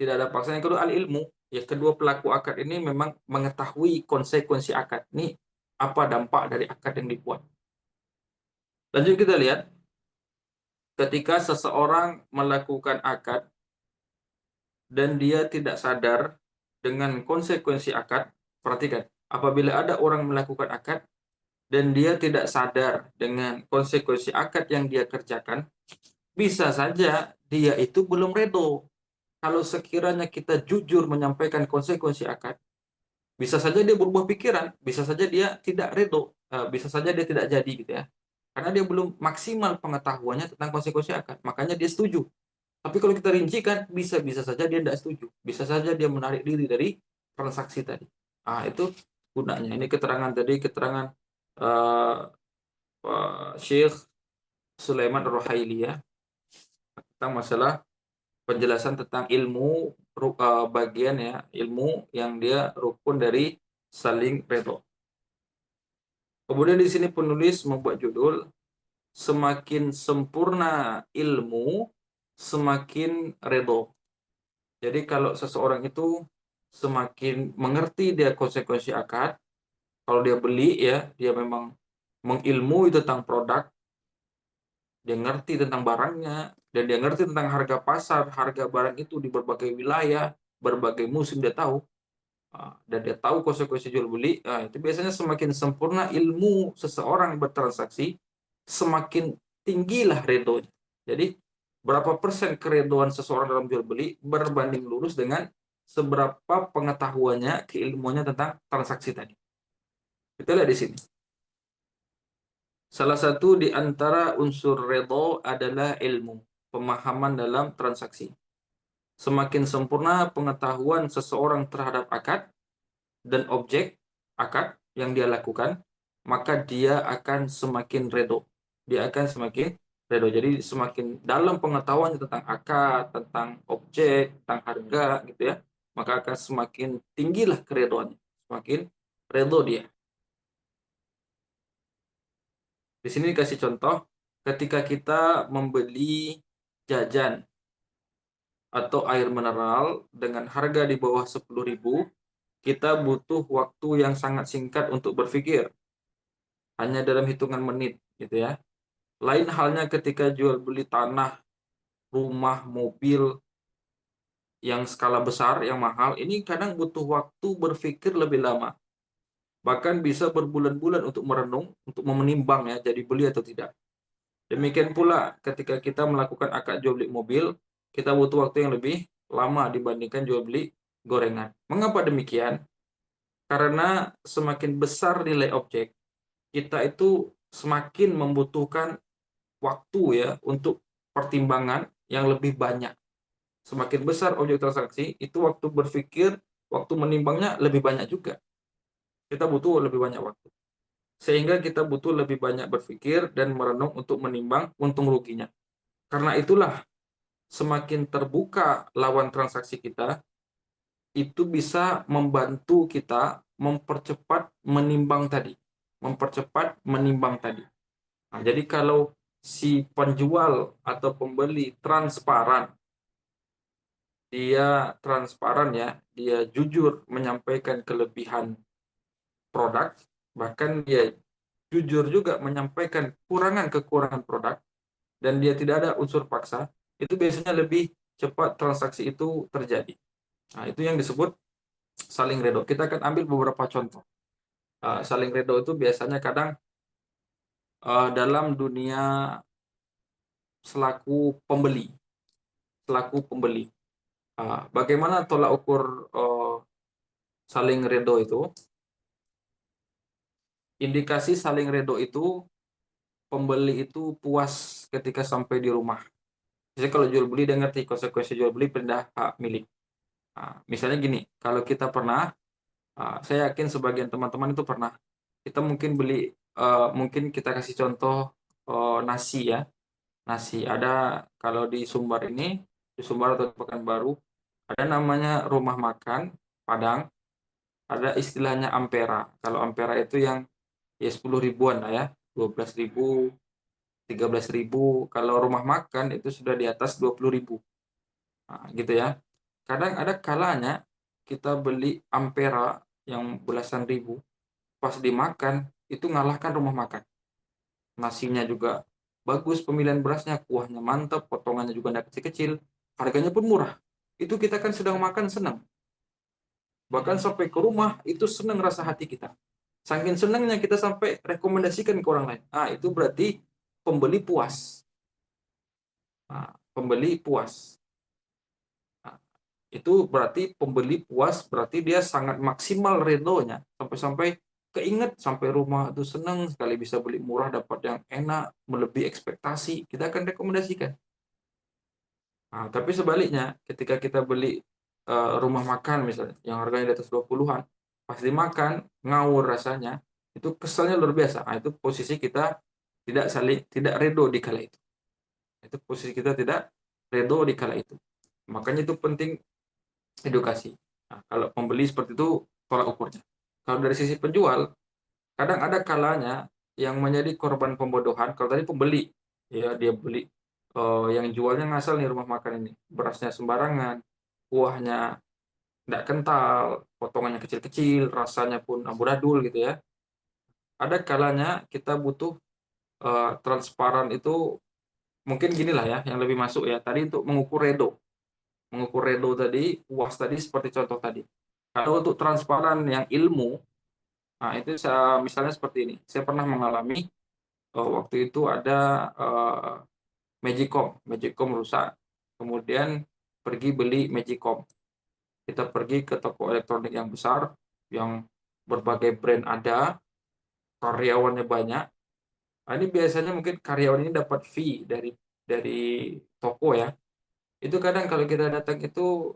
tidak ada paksaan. Yang kedua al-ilmu. Yang kedua pelaku akad ini memang mengetahui konsekuensi akad. Ini apa dampak dari akad yang dibuat. Lanjut kita lihat, ketika seseorang melakukan akad dan dia tidak sadar dengan konsekuensi akad, perhatikan, apabila ada orang melakukan akad dan dia tidak sadar dengan konsekuensi akad yang dia kerjakan, bisa saja dia itu belum redo. Kalau sekiranya kita jujur menyampaikan konsekuensi akad, bisa saja dia berubah pikiran, bisa saja dia tidak redo, bisa saja dia tidak jadi gitu ya. Karena dia belum maksimal pengetahuannya tentang konsekuensi akad, makanya dia setuju. Tapi kalau kita rincikan, bisa saja dia tidak setuju. Bisa saja dia menarik diri dari transaksi tadi. Itu gunanya. Ini keterangan tadi, keterangan Syekh Sulaiman Ar-Ruhaili ya, tentang masalah penjelasan tentang ilmu, bagian ya, ilmu yang dia rukun dari saling redho. Kemudian di sini penulis membuat judul, semakin sempurna ilmu, semakin redho. Jadi kalau seseorang itu semakin mengerti dia konsekuensi akad, kalau dia beli ya, dia memang mengilmui tentang produk, dia ngerti tentang barangnya, dan dia ngerti tentang harga pasar, harga barang itu di berbagai wilayah, berbagai musim dia tahu, dan dia tahu konsekuensi jual beli. Itu biasanya semakin sempurna ilmu seseorang bertransaksi, semakin tinggilah redonya. Jadi berapa persen keredoan seseorang dalam jual beli berbanding lurus dengan seberapa pengetahuannya, keilmuannya tentang transaksi tadi. Kita lihat di sini. Salah satu di antara unsur redho adalah ilmu, pemahaman dalam transaksi. Semakin sempurna pengetahuan seseorang terhadap akad dan objek akad yang dia lakukan, maka dia akan semakin redho. Dia akan semakin redho. Jadi semakin dalam pengetahuan tentang akad, tentang objek, tentang harga, gitu ya, maka akan semakin tinggilah keredoannya, semakin redho dia. Di sini dikasih contoh, ketika kita membeli jajan atau air mineral dengan harga di bawah 10.000, kita butuh waktu yang sangat singkat untuk berpikir, hanya dalam hitungan menit, gitu ya. Lain halnya ketika jual beli tanah, rumah, mobil yang skala besar, yang mahal, ini kadang butuh waktu berpikir lebih lama. Bahkan bisa berbulan-bulan untuk merenung, untuk menimbang ya, jadi beli atau tidak. Demikian pula ketika kita melakukan akad jual beli mobil, kita butuh waktu yang lebih lama dibandingkan jual beli gorengan. Mengapa demikian? Karena semakin besar nilai objek, kita itu semakin membutuhkan waktu ya untuk pertimbangan yang lebih banyak. Semakin besar objek transaksi, itu waktu berpikir, waktu menimbangnya lebih banyak juga. Kita butuh lebih banyak waktu. Sehingga kita butuh lebih banyak berpikir dan merenung untuk menimbang untung ruginya. Karena itulah semakin terbuka lawan transaksi kita, itu bisa membantu kita mempercepat menimbang tadi. Mempercepat menimbang tadi. Nah, jadi kalau si penjual atau pembeli transparan ya, dia jujur menyampaikan kelebihan produk, bahkan dia jujur juga menyampaikan kekurangan produk, dan dia tidak ada unsur paksa, itu biasanya lebih cepat transaksi itu terjadi. Nah, itu yang disebut saling redo. Kita akan ambil beberapa contoh. Saling redo itu biasanya kadang dalam dunia selaku pembeli. Selaku pembeli. Bagaimana tolak ukur saling redo itu? Indikasi saling redo itu, pembeli itu puas ketika sampai di rumah. Jadi kalau jual beli dia ngerti konsekuensi jual beli pindah hak milik. Misalnya gini, kalau kita pernah, saya yakin sebagian teman-teman itu pernah, kita mungkin beli, mungkin kita kasih contoh nasi ya, nasi. Ada kalau di Sumbar ini, di Sumbar atau di Pekanbaru, ada namanya rumah makan Padang, ada istilahnya ampera. Kalau ampera itu yang ya 10 ribuan lah ya, 12.000, 13.000. Kalau rumah makan itu sudah di atas 20.000. Gitu ya. Kadang ada kalanya kita beli ampera yang belasan ribu, pas dimakan itu ngalahkan rumah makan. Nasinya juga bagus, pemilihan berasnya, kuahnya mantap, potongannya juga tidak kecil-kecil, harganya pun murah. Itu kita kan sedang makan senang. Bahkan sampai ke rumah itu senang rasa hati kita. Saking senangnya kita sampai rekomendasikan ke orang lain. Itu berarti pembeli puas. Pembeli puas. Nah, itu berarti pembeli puas, berarti dia sangat maksimal redonya. Sampai-sampai keinget sampai rumah itu senang sekali bisa beli murah dapat yang enak, melebihi ekspektasi. Kita akan rekomendasikan. Tapi sebaliknya, ketika kita beli rumah makan misalnya, yang harganya di atas 20-an, pas dimakan, ngawur rasanya, itu keselnya luar biasa. Itu posisi kita tidak redo di kala itu. Itu posisi kita tidak redo di kala itu. Makanya itu penting edukasi. Kalau pembeli seperti itu, tolak ukurnya. Kalau dari sisi penjual, kadang ada kalanya yang menjadi korban pembodohan. Kalau tadi pembeli, ya dia beli, yang jualnya ngasal nih rumah makan ini, berasnya sembarangan, kuahnya tidak kental, potongannya kecil-kecil, rasanya pun amburadul gitu ya. Ada kalanya kita butuh transparan itu, mungkin gini lah ya, yang lebih masuk ya. Tadi untuk mengukur redo tadi, puas tadi seperti contoh tadi. Kalau untuk transparan yang ilmu, itu misalnya seperti ini. Saya pernah mengalami waktu itu ada Magicom rusak. Kemudian pergi beli Magicom. Kita pergi ke toko elektronik yang besar, yang berbagai brand ada, karyawannya banyak. Ini biasanya mungkin karyawan ini dapat fee dari toko ya. Itu kadang kalau kita datang itu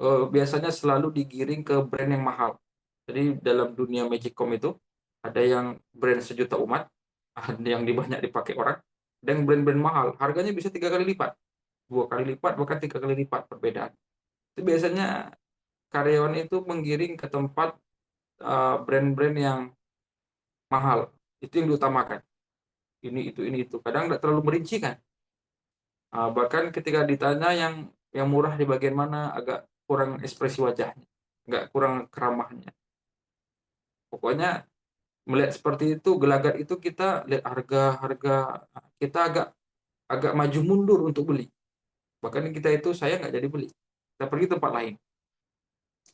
biasanya selalu digiring ke brand yang mahal. Jadi dalam dunia Magicom itu ada yang brand sejuta umat, ada yang banyak dipakai orang, dan brand-brand mahal. Harganya bisa 3 kali lipat, 2 kali lipat, bahkan 3 kali lipat perbedaan. Itu biasanya karyawan itu menggiring ke tempat brand-brand yang mahal. Itu yang diutamakan. Ini itu. Kadang tidak terlalu merinci kan. Bahkan ketika ditanya yang murah di bagian mana, agak kurang ekspresi wajahnya, agak kurang keramahnya. Pokoknya melihat seperti itu, gelagat itu, kita lihat harga-harga, kita agak agak maju mundur untuk beli. Bahkan kita itu, saya nggak jadi beli. Kita pergi tempat lain.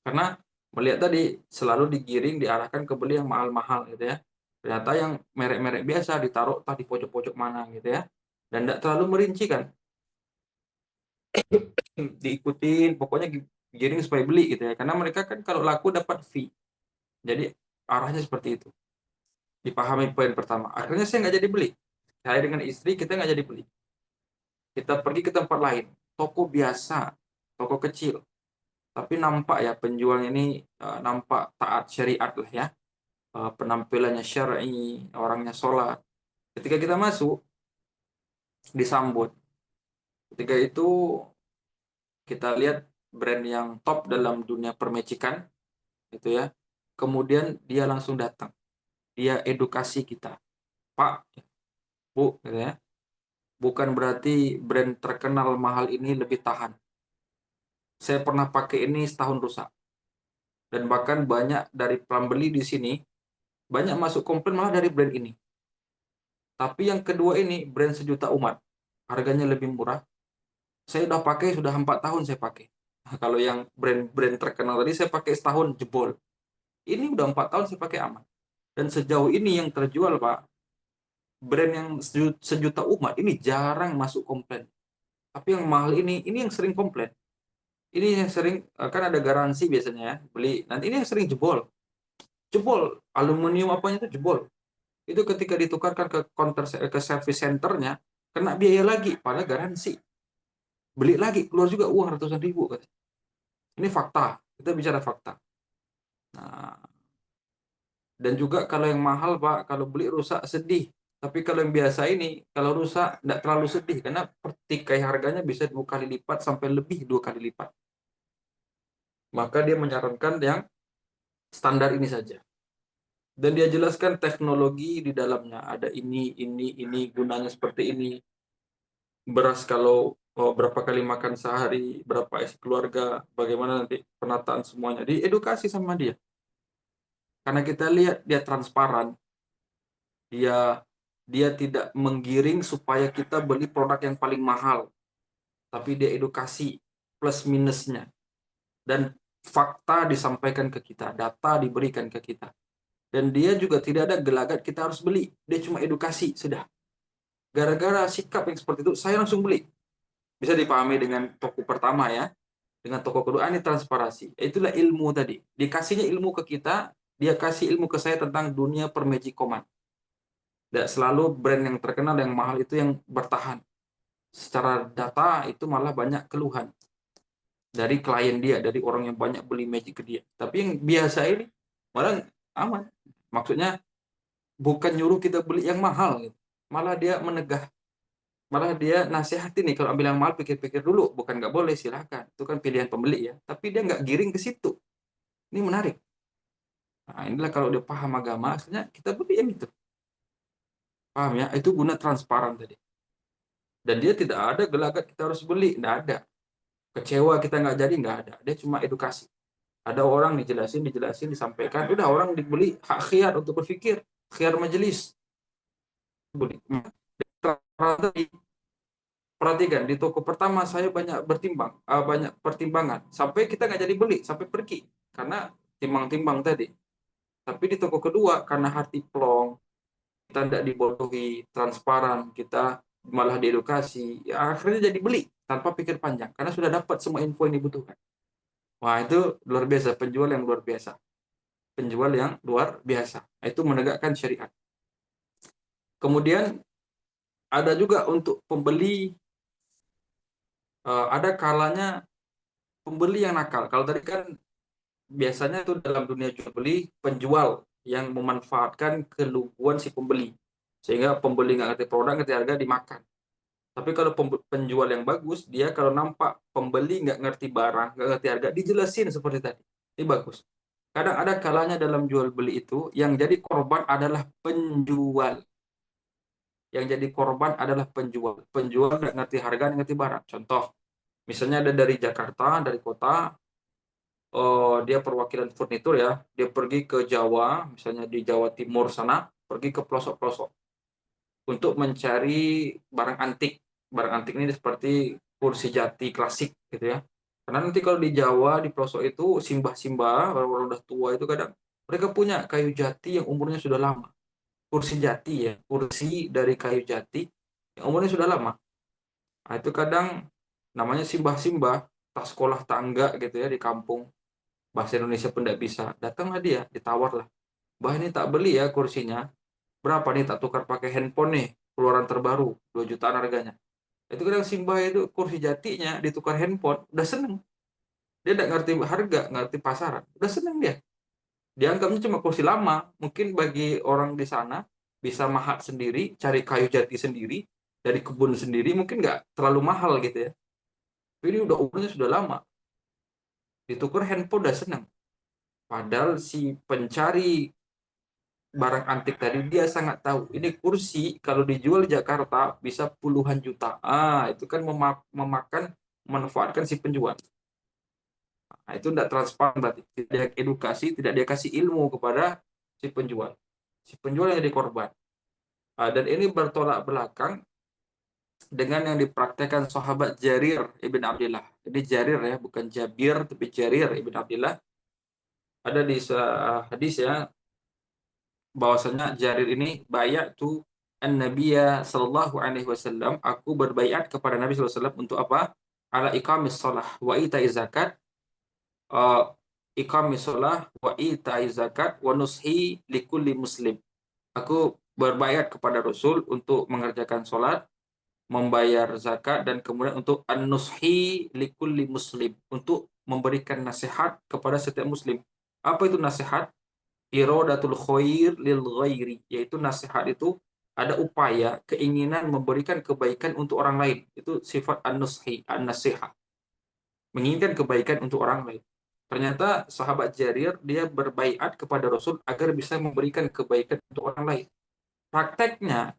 Karena melihat tadi selalu digiring, diarahkan ke beli yang mahal-mahal gitu ya. Ternyata yang merek-merek biasa ditaruh entah di pojok-pojok mana gitu ya. Dan tidak terlalu merinci kan. Diikutin, pokoknya giring supaya beli gitu ya. Karena mereka kan kalau laku dapat fee. Jadi arahnya seperti itu. Dipahami poin pertama. Akhirnya saya nggak jadi beli. Saya dengan istri kita nggak jadi beli. Kita pergi ke tempat lain, toko biasa, toko kecil. Tapi nampak ya penjualnya ini nampak taat syariat lah ya. Penampilannya syar'i, orangnya sholat. Ketika kita masuk, disambut. Ketika itu kita lihat brand yang top dalam dunia permecikan, gitu ya. Kemudian dia langsung datang, dia edukasi kita, Pak, Bu, gitu ya. Bukan berarti brand terkenal mahal ini lebih tahan. Saya pernah pakai ini setahun rusak. Dan bahkan banyak dari pembeli di sini, banyak masuk komplain malah dari brand ini. Tapi yang kedua ini, brand sejuta umat. Harganya lebih murah. Saya udah pakai, sudah 4 tahun saya pakai. Nah, kalau yang brand-brand terkenal tadi, saya pakai setahun jebol. Ini udah 4 tahun saya pakai aman. Dan sejauh ini yang terjual, Pak, brand yang sejuta umat, ini jarang masuk komplain. Tapi yang mahal ini yang sering komplain. Ini yang sering, kan ada garansi biasanya ya, beli. Nanti ini yang sering jebol. Jebol, aluminium apanya itu jebol. Itu ketika ditukarkan ke counter ke service centernya, kena biaya lagi, pada garansi. Beli lagi, keluar juga uang ratusan ribu. Ini fakta, kita bicara fakta. Nah, dan juga kalau yang mahal, Pak, kalau beli rusak sedih. Tapi kalau yang biasa ini, kalau rusak tidak terlalu sedih, karena pertikai harganya bisa 2 kali lipat sampai lebih 2 kali lipat. Maka dia menyarankan yang standar ini saja. Dan dia jelaskan teknologi di dalamnya. Ada ini, gunanya seperti ini. Beras kalau berapa kali makan sehari, berapa isi keluarga, bagaimana nanti penataan semuanya. Diedukasi sama dia. Karena kita lihat dia transparan, dia tidak menggiring supaya kita beli produk yang paling mahal, tapi dia edukasi plus minusnya. Dan fakta disampaikan ke kita, data diberikan ke kita. Dan dia juga tidak ada gelagat kita harus beli. Dia cuma edukasi, sudah. Gara-gara sikap yang seperti itu, saya langsung beli. Bisa dipahami dengan toko pertama ya. Dengan toko kedua, ini transparansi. Itulah ilmu tadi. Dikasihnya ilmu ke kita, dia kasih ilmu ke saya tentang dunia permejikoman. Tidak selalu brand yang terkenal, yang mahal itu yang bertahan. Secara data itu malah banyak keluhan. Dari klien dia, dari orang yang banyak beli magic ke dia. Tapi yang biasa ini, malah aman. Maksudnya, bukan nyuruh kita beli yang mahal. Gitu. Malah dia menegah. Malah dia nasihatin nih, kalau ambil yang mahal pikir-pikir dulu. Bukan nggak boleh, silakan. Itu kan pilihan pembeli ya. Tapi dia nggak giring ke situ. Ini menarik. Nah, inilah kalau dia paham agama, akhirnya kita beli yang itu. Paham ya? Itu guna transparan tadi. Dan dia tidak ada gelagat kita harus beli. Nggak ada. Kecewa kita nggak jadi, nggak ada. Dia cuma edukasi. Ada orang dijelasin, disampaikan. Udah orang dibeli hak khiar untuk berpikir. Khiar majelis. Beli. Perhatikan, di toko pertama saya banyak banyak pertimbangan. Sampai kita nggak jadi beli, sampai pergi. Karena timbang-timbang tadi. Tapi di toko kedua, karena hati plong, kita tidak dibodohi, transparan, kita malah diedukasi, ya akhirnya jadi beli tanpa pikir panjang. Karena sudah dapat semua info yang dibutuhkan. Wah, itu luar biasa, penjual yang luar biasa. Penjual yang luar biasa. Itu menegakkan syariat. Kemudian ada juga untuk pembeli, ada kalanya pembeli yang nakal. Kalau tadi kan biasanya itu dalam dunia jual beli, penjual yang memanfaatkan keluguan si pembeli. Sehingga pembeli nggak ngerti produk, ngerti harga, dimakan. Tapi kalau penjual yang bagus, dia kalau nampak pembeli nggak ngerti barang, nggak ngerti harga, dijelasin seperti tadi. Ini bagus. Kadang ada kalanya dalam jual beli itu, yang jadi korban adalah penjual. Yang jadi korban adalah penjual. Penjual nggak ngerti harga, nggak ngerti barang. Contoh, misalnya ada dari Jakarta, dari kota, dia perwakilan furnitur ya, dia pergi ke Jawa, misalnya di Jawa Timur sana, pergi ke pelosok-pelosok untuk mencari barang antik. Barang antik ini seperti kursi jati klasik gitu ya. Karena nanti kalau di Jawa, di pelosok itu, simbah-simbah, orang-orang udah tua itu kadang mereka punya kayu jati yang umurnya sudah lama. Kursi jati ya, kursi dari kayu jati yang umurnya sudah lama. Nah, itu kadang namanya simbah-simbah. tas sekolah tangga gitu ya di kampung, bahasa Indonesia pun tidak bisa. Datanglah dia, ditawarlah. Bah ini tak beli ya kursinya. Berapa nih tak tukar pakai handphone nih, keluaran terbaru, 2 jutaan harganya. Itu kadang Simbah itu kursi jatinya ditukar handphone, udah seneng. Dia tidak ngerti harga, ngerti pasaran, udah seneng dia. Dianggapnya cuma kursi lama. Mungkin bagi orang di sana bisa mahat sendiri, cari kayu jati sendiri, dari kebun sendiri, mungkin nggak terlalu mahal gitu ya. Tapi ini udah umurnya sudah lama. Ditukar handphone udah seneng. Padahal si pencari barang antik tadi dia sangat tahu ini kursi kalau dijual di Jakarta bisa puluhan juta. Itu kan memakan memanfaatkan si penjual. Nah, itu tidak transparan berarti. Tidak dia edukasi, tidak dia kasih ilmu kepada si penjual. Si penjual yang jadi korban. Dan ini bertolak belakang dengan yang dipraktekkan sahabat Jarir ibn Abdullah. Jadi Jarir ya, bukan Jabir, tapi Jarir ibn Abdullah. Ada di hadis ya, bahwasanya Jarir ini bayat tu an-nabiyya sallallahu alaihi wasallam, aku berbaiat kepada Nabi sallallahu alaihi wasallam untuk apa? Ala iqamis shalah wa ita'iz zakat, uh, iqamis shalah wa ita'iz zakat wa nushi likulli muslim. Aku berbaiat kepada Rasul untuk mengerjakan salat, membayar zakat, dan kemudian untuk an-nushi likulli muslim, untuk memberikan nasihat kepada setiap muslim. Apa itu nasihat? Iradatul khair lil ghairi, yaitu nasihat itu ada upaya, keinginan memberikan kebaikan untuk orang lain. Itu sifat an-nushi, an-nasihat. Menginginkan kebaikan untuk orang lain. Ternyata sahabat Jarir dia berbaiat kepada Rasul agar bisa memberikan kebaikan untuk orang lain. Prakteknya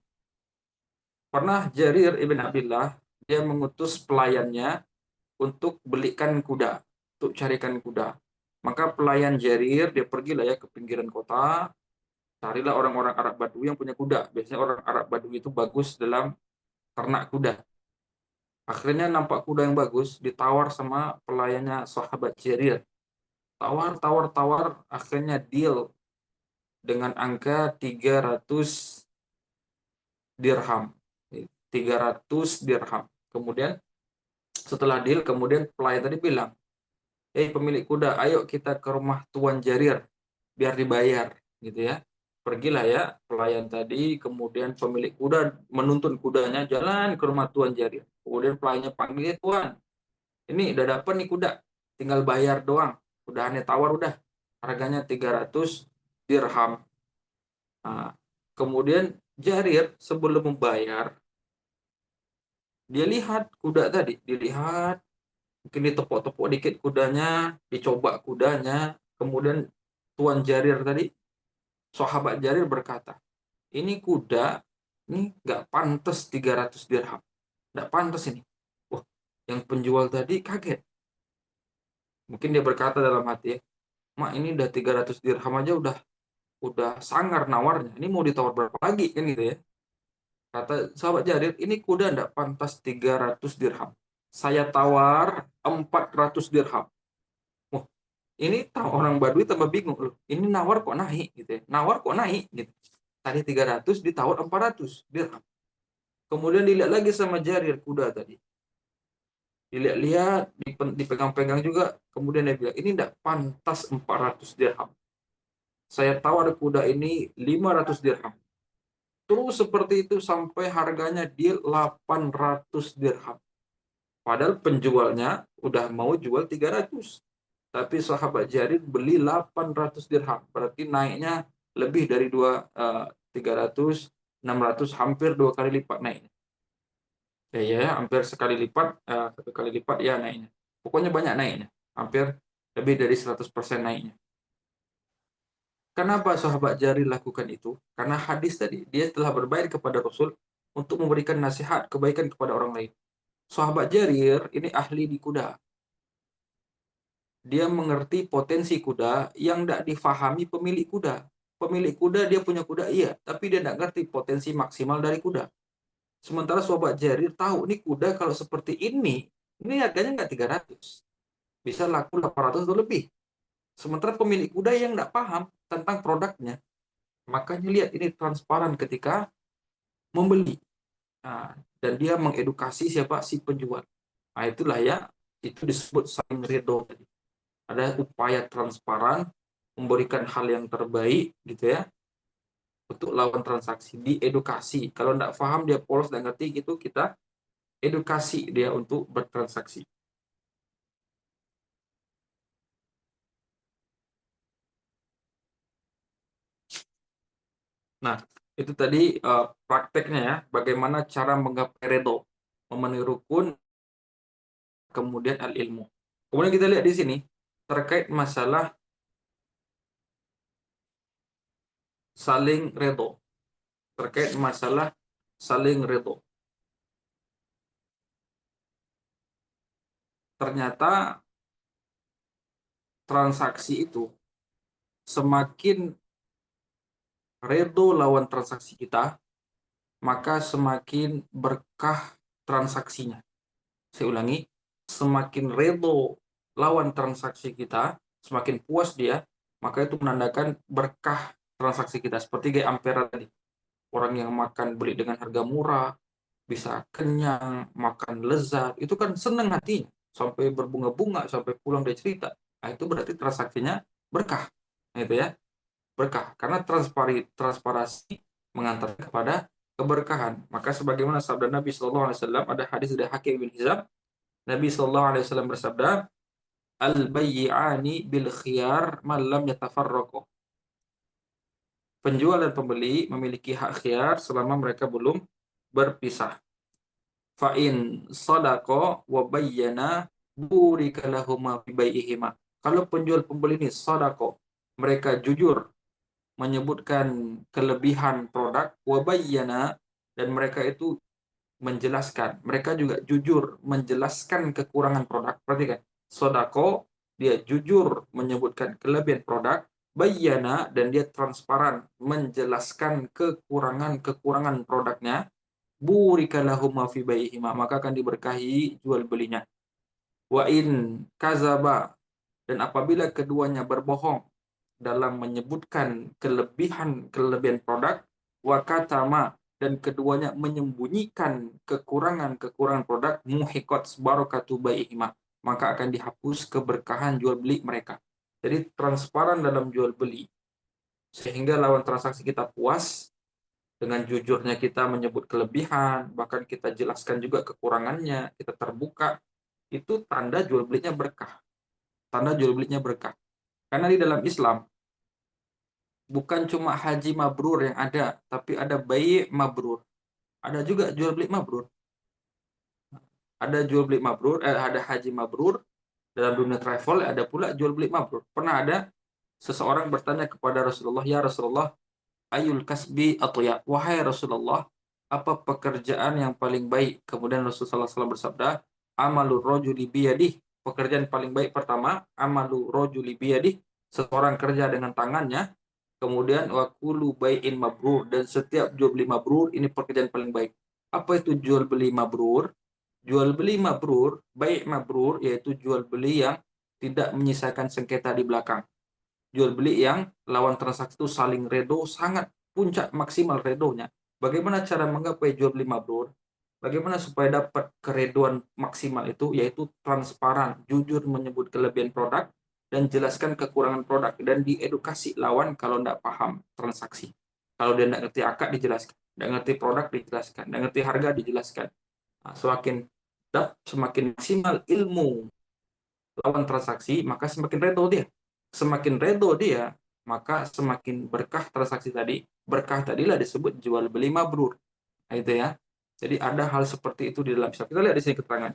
pernah Jarir ibn Abdullah dia mengutus pelayannya untuk belikan kuda, untuk carikan kuda. Maka pelayan Jarir dia pergilah ya ke pinggiran kota, carilah orang-orang Arab Badui yang punya kuda. Biasanya orang Arab Badui itu bagus dalam ternak kuda. Akhirnya nampak kuda yang bagus, ditawar sama pelayannya sahabat Jarir. Tawar, tawar, tawar, akhirnya deal dengan angka 300 dirham. 300 dirham. Kemudian setelah deal, kemudian pelayan tadi bilang, pemilik kuda, ayo kita ke rumah Tuan Jarir biar dibayar, gitu ya. Pergilah ya pelayan tadi, kemudian pemilik kuda menuntun kudanya jalan ke rumah Tuan Jarir. Kemudian pelayannya panggil, Tuan, ini udah dapet nih kuda, tinggal bayar doang. Udahannya tawar udah, harganya 300 dirham. Nah, kemudian Jarir sebelum membayar, dia lihat kuda tadi, dilihat, mungkin ditepuk-tepuk dikit kudanya, dicoba kudanya, kemudian Tuan Jarir tadi, sahabat Jarir berkata, ini kuda, ini nggak pantas 300 dirham. Nggak pantas ini. Wah, yang penjual tadi kaget. Mungkin dia berkata dalam hati, Mak, ini udah 300 dirham aja udah sangar nawarnya. Ini mau ditawar berapa lagi kan gitu ya. Kata sahabat Jarir, ini kuda nggak pantas 300 dirham. Saya tawar 400 dirham. Wah, ini orang Badui tambah bingung loh. Ini nawar kok naik gitu ya. Nawar kok naik gitu. Tadi 300 ditawar 400 dirham. Kemudian dilihat lagi sama Jarir kuda tadi. Dilihat-lihat, dipegang-pegang juga. Kemudian dia bilang, ini tidak pantas 400 dirham. Saya tawar kuda ini 500 dirham. Terus seperti itu sampai harganya di 800 dirham. Padahal penjualnya udah mau jual 300. Tapi sahabat Jarir beli 800 dirham. Berarti naiknya lebih dari 300, 600, hampir 2 kali lipat naiknya. Ya, hampir sekali lipat, 1 kali lipat ya naiknya. Pokoknya banyak naiknya, hampir lebih dari 100% naiknya. Kenapa sahabat Jarir lakukan itu? Karena hadis tadi, dia telah berbayar kepada Rasul untuk memberikan nasihat kebaikan kepada orang lain. Sahabat Jarir ini ahli di kuda. Dia mengerti potensi kuda yang tidak difahami pemilik kuda. Pemilik kuda dia punya kuda iya, tapi dia tidak ngerti potensi maksimal dari kuda. Sementara sahabat Jarir tahu nih kuda kalau seperti ini harganya nggak 300. Bisa laku 800 atau lebih. Sementara pemilik kuda yang nggak paham tentang produknya. Makanya lihat ini transparan ketika membeli. Nah, dan dia mengedukasi siapa? Si penjual. Nah, itulah ya Itu disebut saling ridho. Ada upaya transparan, memberikan hal yang terbaik gitu ya untuk lawan transaksi, diedukasi. Kalau tidak paham dia polos tidak ngerti gitu, kita edukasi dia untuk bertransaksi. Nah, itu tadi prakteknya ya, bagaimana cara menggapai ridho, memenuhi rukun, kemudian al-ilmu. Kemudian kita lihat di sini terkait masalah saling ridho, terkait masalah saling ridho. Ternyata transaksi itu semakin ridho lawan transaksi kita, maka semakin berkah transaksinya. Saya ulangi, semakin ridho lawan transaksi kita, semakin puas dia, maka itu menandakan berkah transaksi kita. Seperti kayak Ampera tadi, orang yang makan beli dengan harga murah, bisa kenyang, makan lezat, itu kan senang hatinya, sampai berbunga-bunga, sampai pulang dia cerita. Nah, itu berarti transaksinya berkah, gitu ya, berkah. Karena transparasi mengantar kepada keberkahan. Maka sebagaimana sabda Nabi Shallallahu Alaihi Wasallam, ada hadis dari Hakim bin Hizam, Nabi Shallallahu Alaihi Wasallam bersabda, al-bayyi'ani bil khiyar man lam yatafarraqu. Penjual dan pembeli memiliki hak khiyar selama mereka belum berpisah. Fa'in sodako wa bayyana burika lahuma fi bai'ihima. Kalau penjual pembeli ini sodako, mereka jujur menyebutkan kelebihan produk, wa bayyana, dan mereka itu menjelaskan. Mereka juga jujur menjelaskan kekurangan produk. Perhatikan, sodako, dia jujur menyebutkan kelebihan produk, bayyana, dan dia transparan menjelaskan kekurangan-kekurangan produknya, burika lahum ma fi bai'ihima, maka akan diberkahi jual belinya. Wa in kazaba, dan apabila keduanya berbohong dalam menyebutkan kelebihan produk, wa katama, dan keduanya menyembunyikan kekurangan-kekurangan produk, muhiqat barakatu bai'ihima, maka akan dihapus keberkahan jual beli mereka. Jadi transparan dalam jual beli sehingga lawan transaksi kita puas. Dengan jujurnya kita menyebut kelebihan, bahkan kita jelaskan juga kekurangannya, kita terbuka, itu tanda jual belinya berkah. Tanda jual belinya berkah. Karena di dalam Islam, bukan cuma haji mabrur yang ada, tapi ada bai' mabrur. Ada juga jual beli mabrur. Ada jual beli mabrur, ada haji mabrur, dalam dunia travel ada pula jual beli mabrur. Pernah ada seseorang bertanya kepada Rasulullah, ya Rasulullah, ayul kasbi atau ya, wahai Rasulullah, apa pekerjaan yang paling baik? Kemudian Rasulullah SAW bersabda, amalur rojuli biyadih. Pekerjaan paling baik pertama, amalur rojuli biyadih, seorang kerja dengan tangannya. Kemudian wakulu bai'in mabrur, dan setiap jual beli mabrur ini pekerjaan paling baik. Apa itu jual beli mabrur? Jual beli mabrur, baik mabrur, yaitu jual beli yang tidak menyisakan sengketa di belakang. Jual beli yang lawan transaksi itu saling redo, sangat puncak maksimal redonya. Bagaimana cara menggapai jual beli mabrur? Bagaimana supaya dapat keredoan maksimal itu? Yaitu transparan, jujur menyebut kelebihan produk, dan jelaskan kekurangan produk, dan diedukasi lawan kalau tidak paham transaksi. Kalau dia tidak ngerti akad, dijelaskan. Tidak ngerti produk, dijelaskan. Tidak ngerti harga, dijelaskan. Nah, semakin maksimal ilmu lawan transaksi, maka semakin redo dia. Semakin redo dia, maka semakin berkah transaksi tadi. Berkah tadilah disebut jual beli mabrur. Nah, itu ya. Jadi ada hal seperti itu di dalam Islam. Kita lihat di sini keterangan.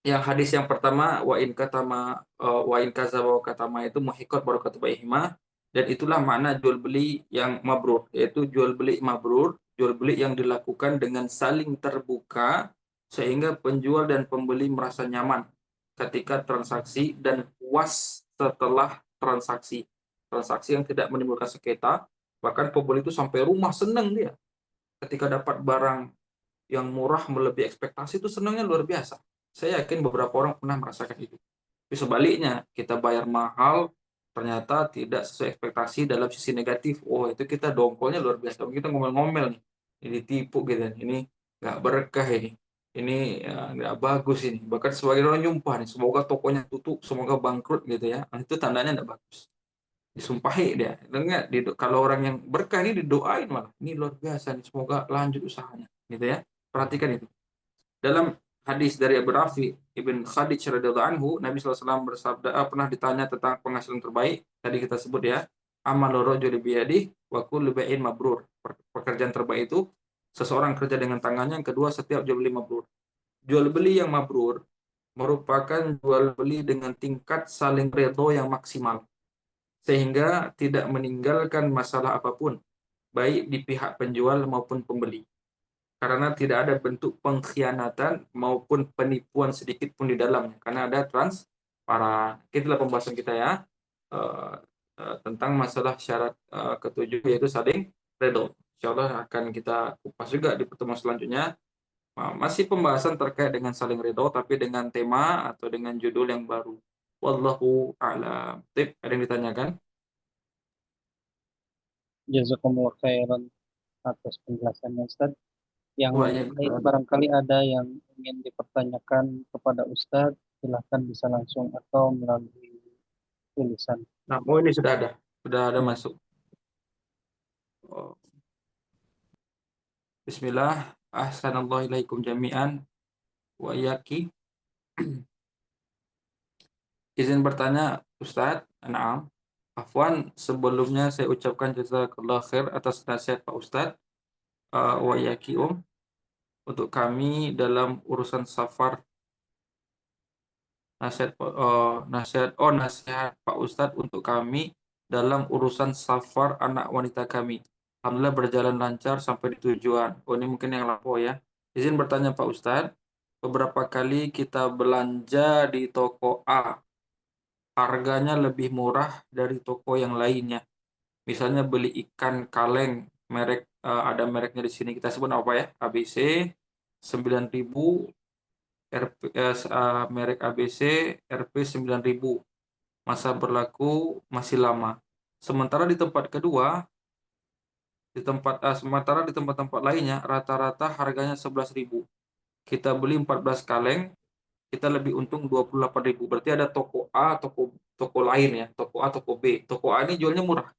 Yang hadis yang pertama, wa in kazaba wa katama, itu muhiqat barakatu baihima, dan itulah makna jual beli yang mabrur, yaitu jual beli mabrur, jual beli yang dilakukan dengan saling terbuka sehingga penjual dan pembeli merasa nyaman ketika transaksi dan puas setelah transaksi. Transaksi yang tidak menimbulkan sengketa, bahkan pembeli itu sampai rumah senang dia ketika dapat barang yang murah melebihi ekspektasi, itu senangnya luar biasa. Saya yakin beberapa orang pernah merasakan itu. Tapi sebaliknya, kita bayar mahal, ternyata tidak sesuai ekspektasi dalam sisi negatif. Oh, itu kita dongkolnya luar biasa. Kita ngomel-ngomel nih. Ini ditipu gitu. Ini nggak berkah ini. ini nggak bagus ini. Bahkan sebagian orang nyumpah nih, semoga tokonya tutup, semoga bangkrut gitu ya. Nah, itu tandanya nggak bagus. Disumpahi dia. Dengar, kalau orang yang berkah ini didoain malah. Ini luar biasa nih, semoga lanjut usahanya. Gitu ya. Perhatikan itu. Dalam hadis dari Abu Rafi Ibn Khadij radhiyallahu anhu, Nabi SAW bersabda, pernah ditanya tentang penghasilan terbaik. Tadi kita sebut ya, amal rajuli biyadihi wa kullu bai'in mabrur. Pekerjaan terbaik itu seseorang kerja dengan tangannya, yang kedua setiap jual beli mabrur. Jual beli yang mabrur merupakan jual beli dengan tingkat saling redho yang maksimal, sehingga tidak meninggalkan masalah apapun, baik di pihak penjual maupun pembeli. Karena tidak ada bentuk pengkhianatan maupun penipuan sedikit pun di dalamnya, karena ada transparan. Itulah pembahasan kita ya, eh, tentang masalah syarat ketujuh, yaitu saling redho. Insya Allah akan kita kupas juga di pertemuan selanjutnya. Masih pembahasan terkait dengan saling ridho, tapi dengan tema atau dengan judul yang baru. Wallahu a'lam. Tip, ada yang ditanyakan? Jazakumullah khairan atas penjelasannya Ustaz. Yang Wah, ya, lain barangkali ada yang ingin dipertanyakan kepada Ustadz, silahkan bisa langsung atau melalui tulisan. nah, oh ini sudah ada Ya, masuk. Oh, Bismillah, ahsanallahu ilaikum jami'an wa iyaki. Izin bertanya, Ustadz, Naam. Afwan, sebelumnya saya ucapkan jazakallah khair atas nasihat Pak Ustadz, wa iyaki untuk kami dalam urusan safar. Nasihat Pak Ustadz untuk kami dalam urusan safar anak wanita kami. Alhamdulillah berjalan lancar sampai di tujuan. Oh, ini mungkin yang lapor ya. Izin bertanya Pak Ustadz, beberapa kali kita belanja di toko A, harganya lebih murah dari toko yang lainnya. Misalnya beli ikan kaleng, merek ada mereknya di sini, kita sebut apa ya? ABC 9.000, RP, merek ABC RP 9.000. Masa berlaku masih lama. Sementara di tempat kedua, sementara di tempat-tempat lainnya rata-rata harganya 11.000. Kita beli 14 kaleng, kita lebih untung 28.000. Berarti ada toko A, toko toko lain ya, toko A, toko B. Toko A ini jualnya murah,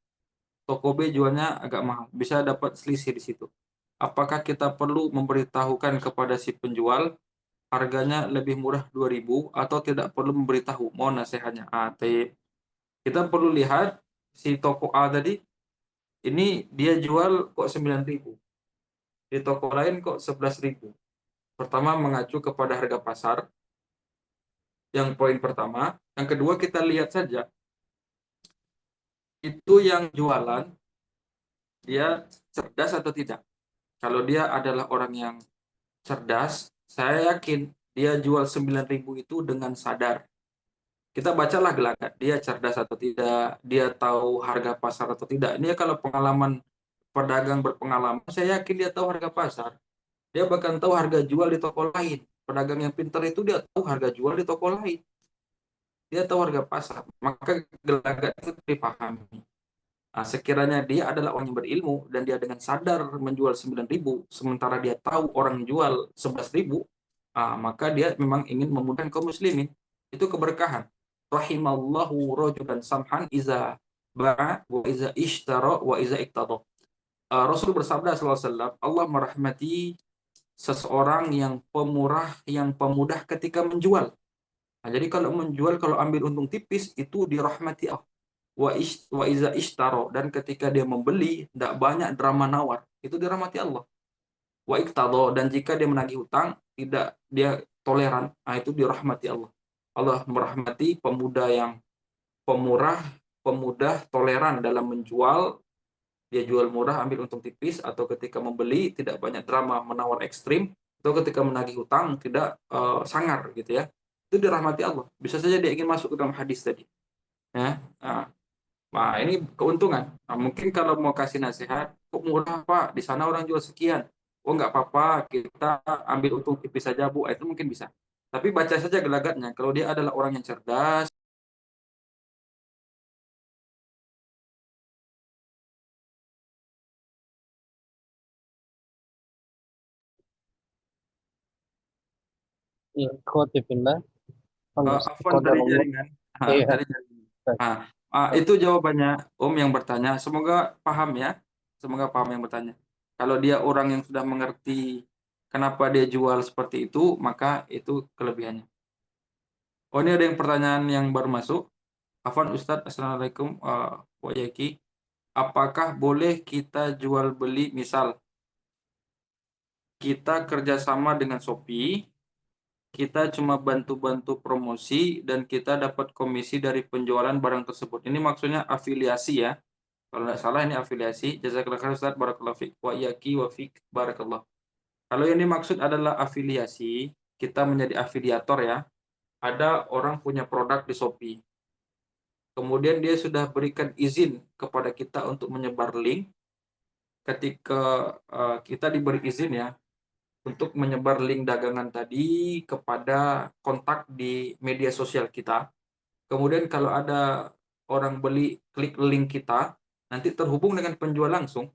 toko B jualnya agak mahal. Bisa dapat selisih di situ. Apakah kita perlu memberitahukan kepada si penjual harganya lebih murah 2.000, atau tidak perlu memberitahu? Mohon nasihatnya. Kita perlu lihat si toko A tadi, ini dia jual kok 9.000, di toko lain kok 11.000. Pertama, mengacu kepada harga pasar, yang poin pertama. Yang kedua, kita lihat saja itu yang jualan dia cerdas atau tidak. Kalau dia adalah orang yang cerdas, saya yakin dia jual 9.000 itu dengan sadar. Kita bacalah gelagat dia cerdas atau tidak, dia tahu harga pasar atau tidak. Ini ya, kalau pengalaman pedagang berpengalaman, saya yakin dia tahu harga pasar. Dia bahkan tahu harga jual di toko lain. Pedagang yang pintar itu dia tahu harga jual di toko lain. Dia tahu harga pasar. Maka gelagat itu dipahami. Nah, sekiranya dia adalah orang yang berilmu dan dia dengan sadar menjual 9.000, sementara dia tahu orang jual 11.000, maka dia memang ingin memudahkan kaum muslimin. Itu keberkahan. Rahimallahu rajulan samhan iza ba'a wa iza ishtara wa iza iktada. Rasul bersabda sallallahu alaihi wasallam, Allah merahmati seseorang yang pemurah, yang pemudah ketika menjual. Nah, jadi kalau menjual, kalau ambil untung tipis, itu dirahmati Allah. Wa iza ishtaro, dan ketika dia membeli tidak banyak drama nawar, itu dirahmati Allah. Wa iktado, dan jika dia menagih hutang tidak, dia toleran, nah itu dirahmati Allah. Allah merahmati pemuda yang pemurah, pemudah, toleran dalam menjual. Dia jual murah ambil untung tipis, atau ketika membeli tidak banyak drama menawar ekstrim, atau ketika menagih hutang tidak sangar gitu ya. Itu dirahmati Allah. Bisa saja dia ingin masuk ke dalam hadis tadi ya. Nah, nah, ini keuntungan. Nah, mungkin kalau mau kasih nasihat, kok murah Pak, di sana orang jual sekian. Oh nggak apa-apa, kita ambil untung tipis saja Bu. Itu mungkin bisa. Tapi baca saja gelagatnya. Kalau dia adalah orang yang cerdas, Ya, ikhwati fillah, Allah Afwan tadi qadarullah. jaringan. Iya, Tadi jaringan. baik. Ah, Baik. itu jawabannya Om yang bertanya. Semoga paham ya. Semoga paham yang bertanya. Kalau dia orang yang sudah mengerti kenapa dia jual seperti itu, maka itu kelebihannya. Oh, ini ada yang pertanyaan yang baru masuk. Afwan Ustadz, Assalamualaikum. Wa Yaki. Apakah boleh kita jual beli, misal kita kerjasama dengan Shopee, kita cuma bantu-bantu promosi dan kita dapat komisi dari penjualan barang tersebut. Ini maksudnya afiliasi ya. Kalau nggak salah ini afiliasi. Jazakallah khair Ustaz, barakallahu fiik wa iyaki wa fiik barakallah. Kalau yang dimaksud adalah afiliasi, kita menjadi afiliator ya. Ada orang punya produk di Shopee. Kemudian dia sudah berikan izin kepada kita untuk menyebar link. Ketika kita diberi izin ya, untuk menyebar link dagangan tadi kepada kontak di media sosial kita. Kemudian kalau ada orang beli, klik link kita, nanti terhubung dengan penjual langsung.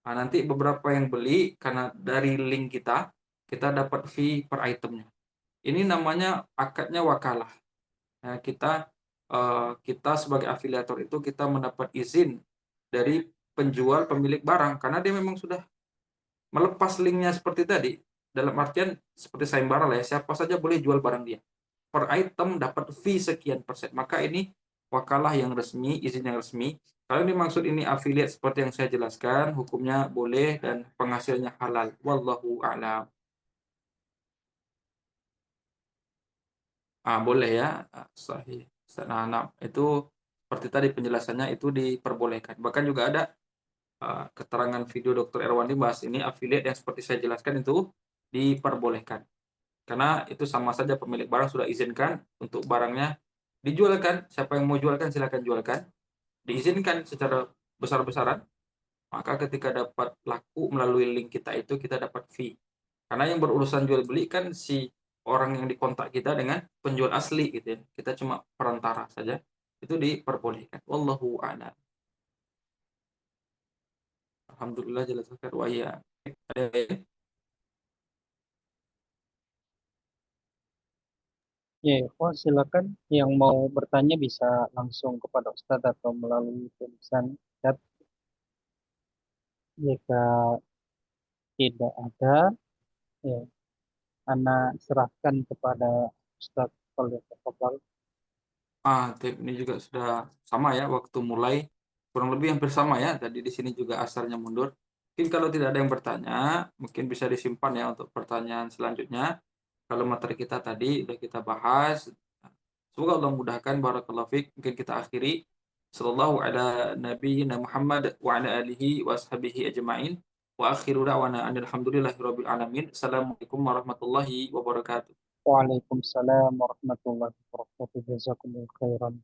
Nah, nanti beberapa yang beli karena dari link kita, kita dapat fee per itemnya. Ini namanya akadnya wakalah. Nah, kita sebagai afiliator itu kita mendapat izin dari penjual pemilik barang karena dia memang sudah melepas linknya seperti tadi. Dalam artian seperti sayembara lah ya, siapa saja boleh jual barang dia. Per item dapat fee sekian persen. Maka ini wakalah yang resmi, izin yang resmi. Kalau ini maksud ini affiliate seperti yang saya jelaskan, hukumnya boleh dan penghasilnya halal. Wallahu a'lam. Boleh ya. Sahih. Nah, itu seperti tadi penjelasannya itu diperbolehkan. Bahkan juga ada keterangan video Dr. Erwandi bahas ini affiliate yang seperti saya jelaskan itu diperbolehkan. Karena itu sama saja pemilik barang sudah izinkan untuk barangnya dijualkan. Siapa yang mau jualkan silakan jualkan. Diizinkan secara besar-besaran. Maka ketika dapat laku melalui link kita itu kita dapat fee. Karena yang berurusan jual beli kan si orang yang dikontak kita dengan penjual asli gitu ya. Kita cuma perantara saja. Itu diperbolehkan. Wallahu a'lam. Alhamdulillah jelas sekali. Wah ya. Ada yang lain? Ya, ikhwan, silakan yang mau bertanya bisa langsung kepada Ustadz atau melalui tulisan chat. Jika tidak ada, ya, Ana serahkan kepada Ustadz oleh Tafadhal. Ini juga sudah sama ya waktu mulai kurang lebih hampir sama ya. Tadi di sini juga asarnya mundur. Mungkin kalau tidak ada yang bertanya, mungkin bisa disimpan ya untuk pertanyaan selanjutnya. Kalau materi kita tadi sudah kita bahas, semoga Allah mudahkan. Barakallahu fiik. Mungkin kita akhiri. Sallallahu ala nabiyyina Muhammad wa ala alihi wa ashabihi ajma'in. Wa akhiru da'wana alhamdulillahi rabbil alamin. Assalamualaikum warahmatullahi wabarakatuh. Waalaikumsalam warahmatullahi wabarakatuh. Jazakumullah khairan.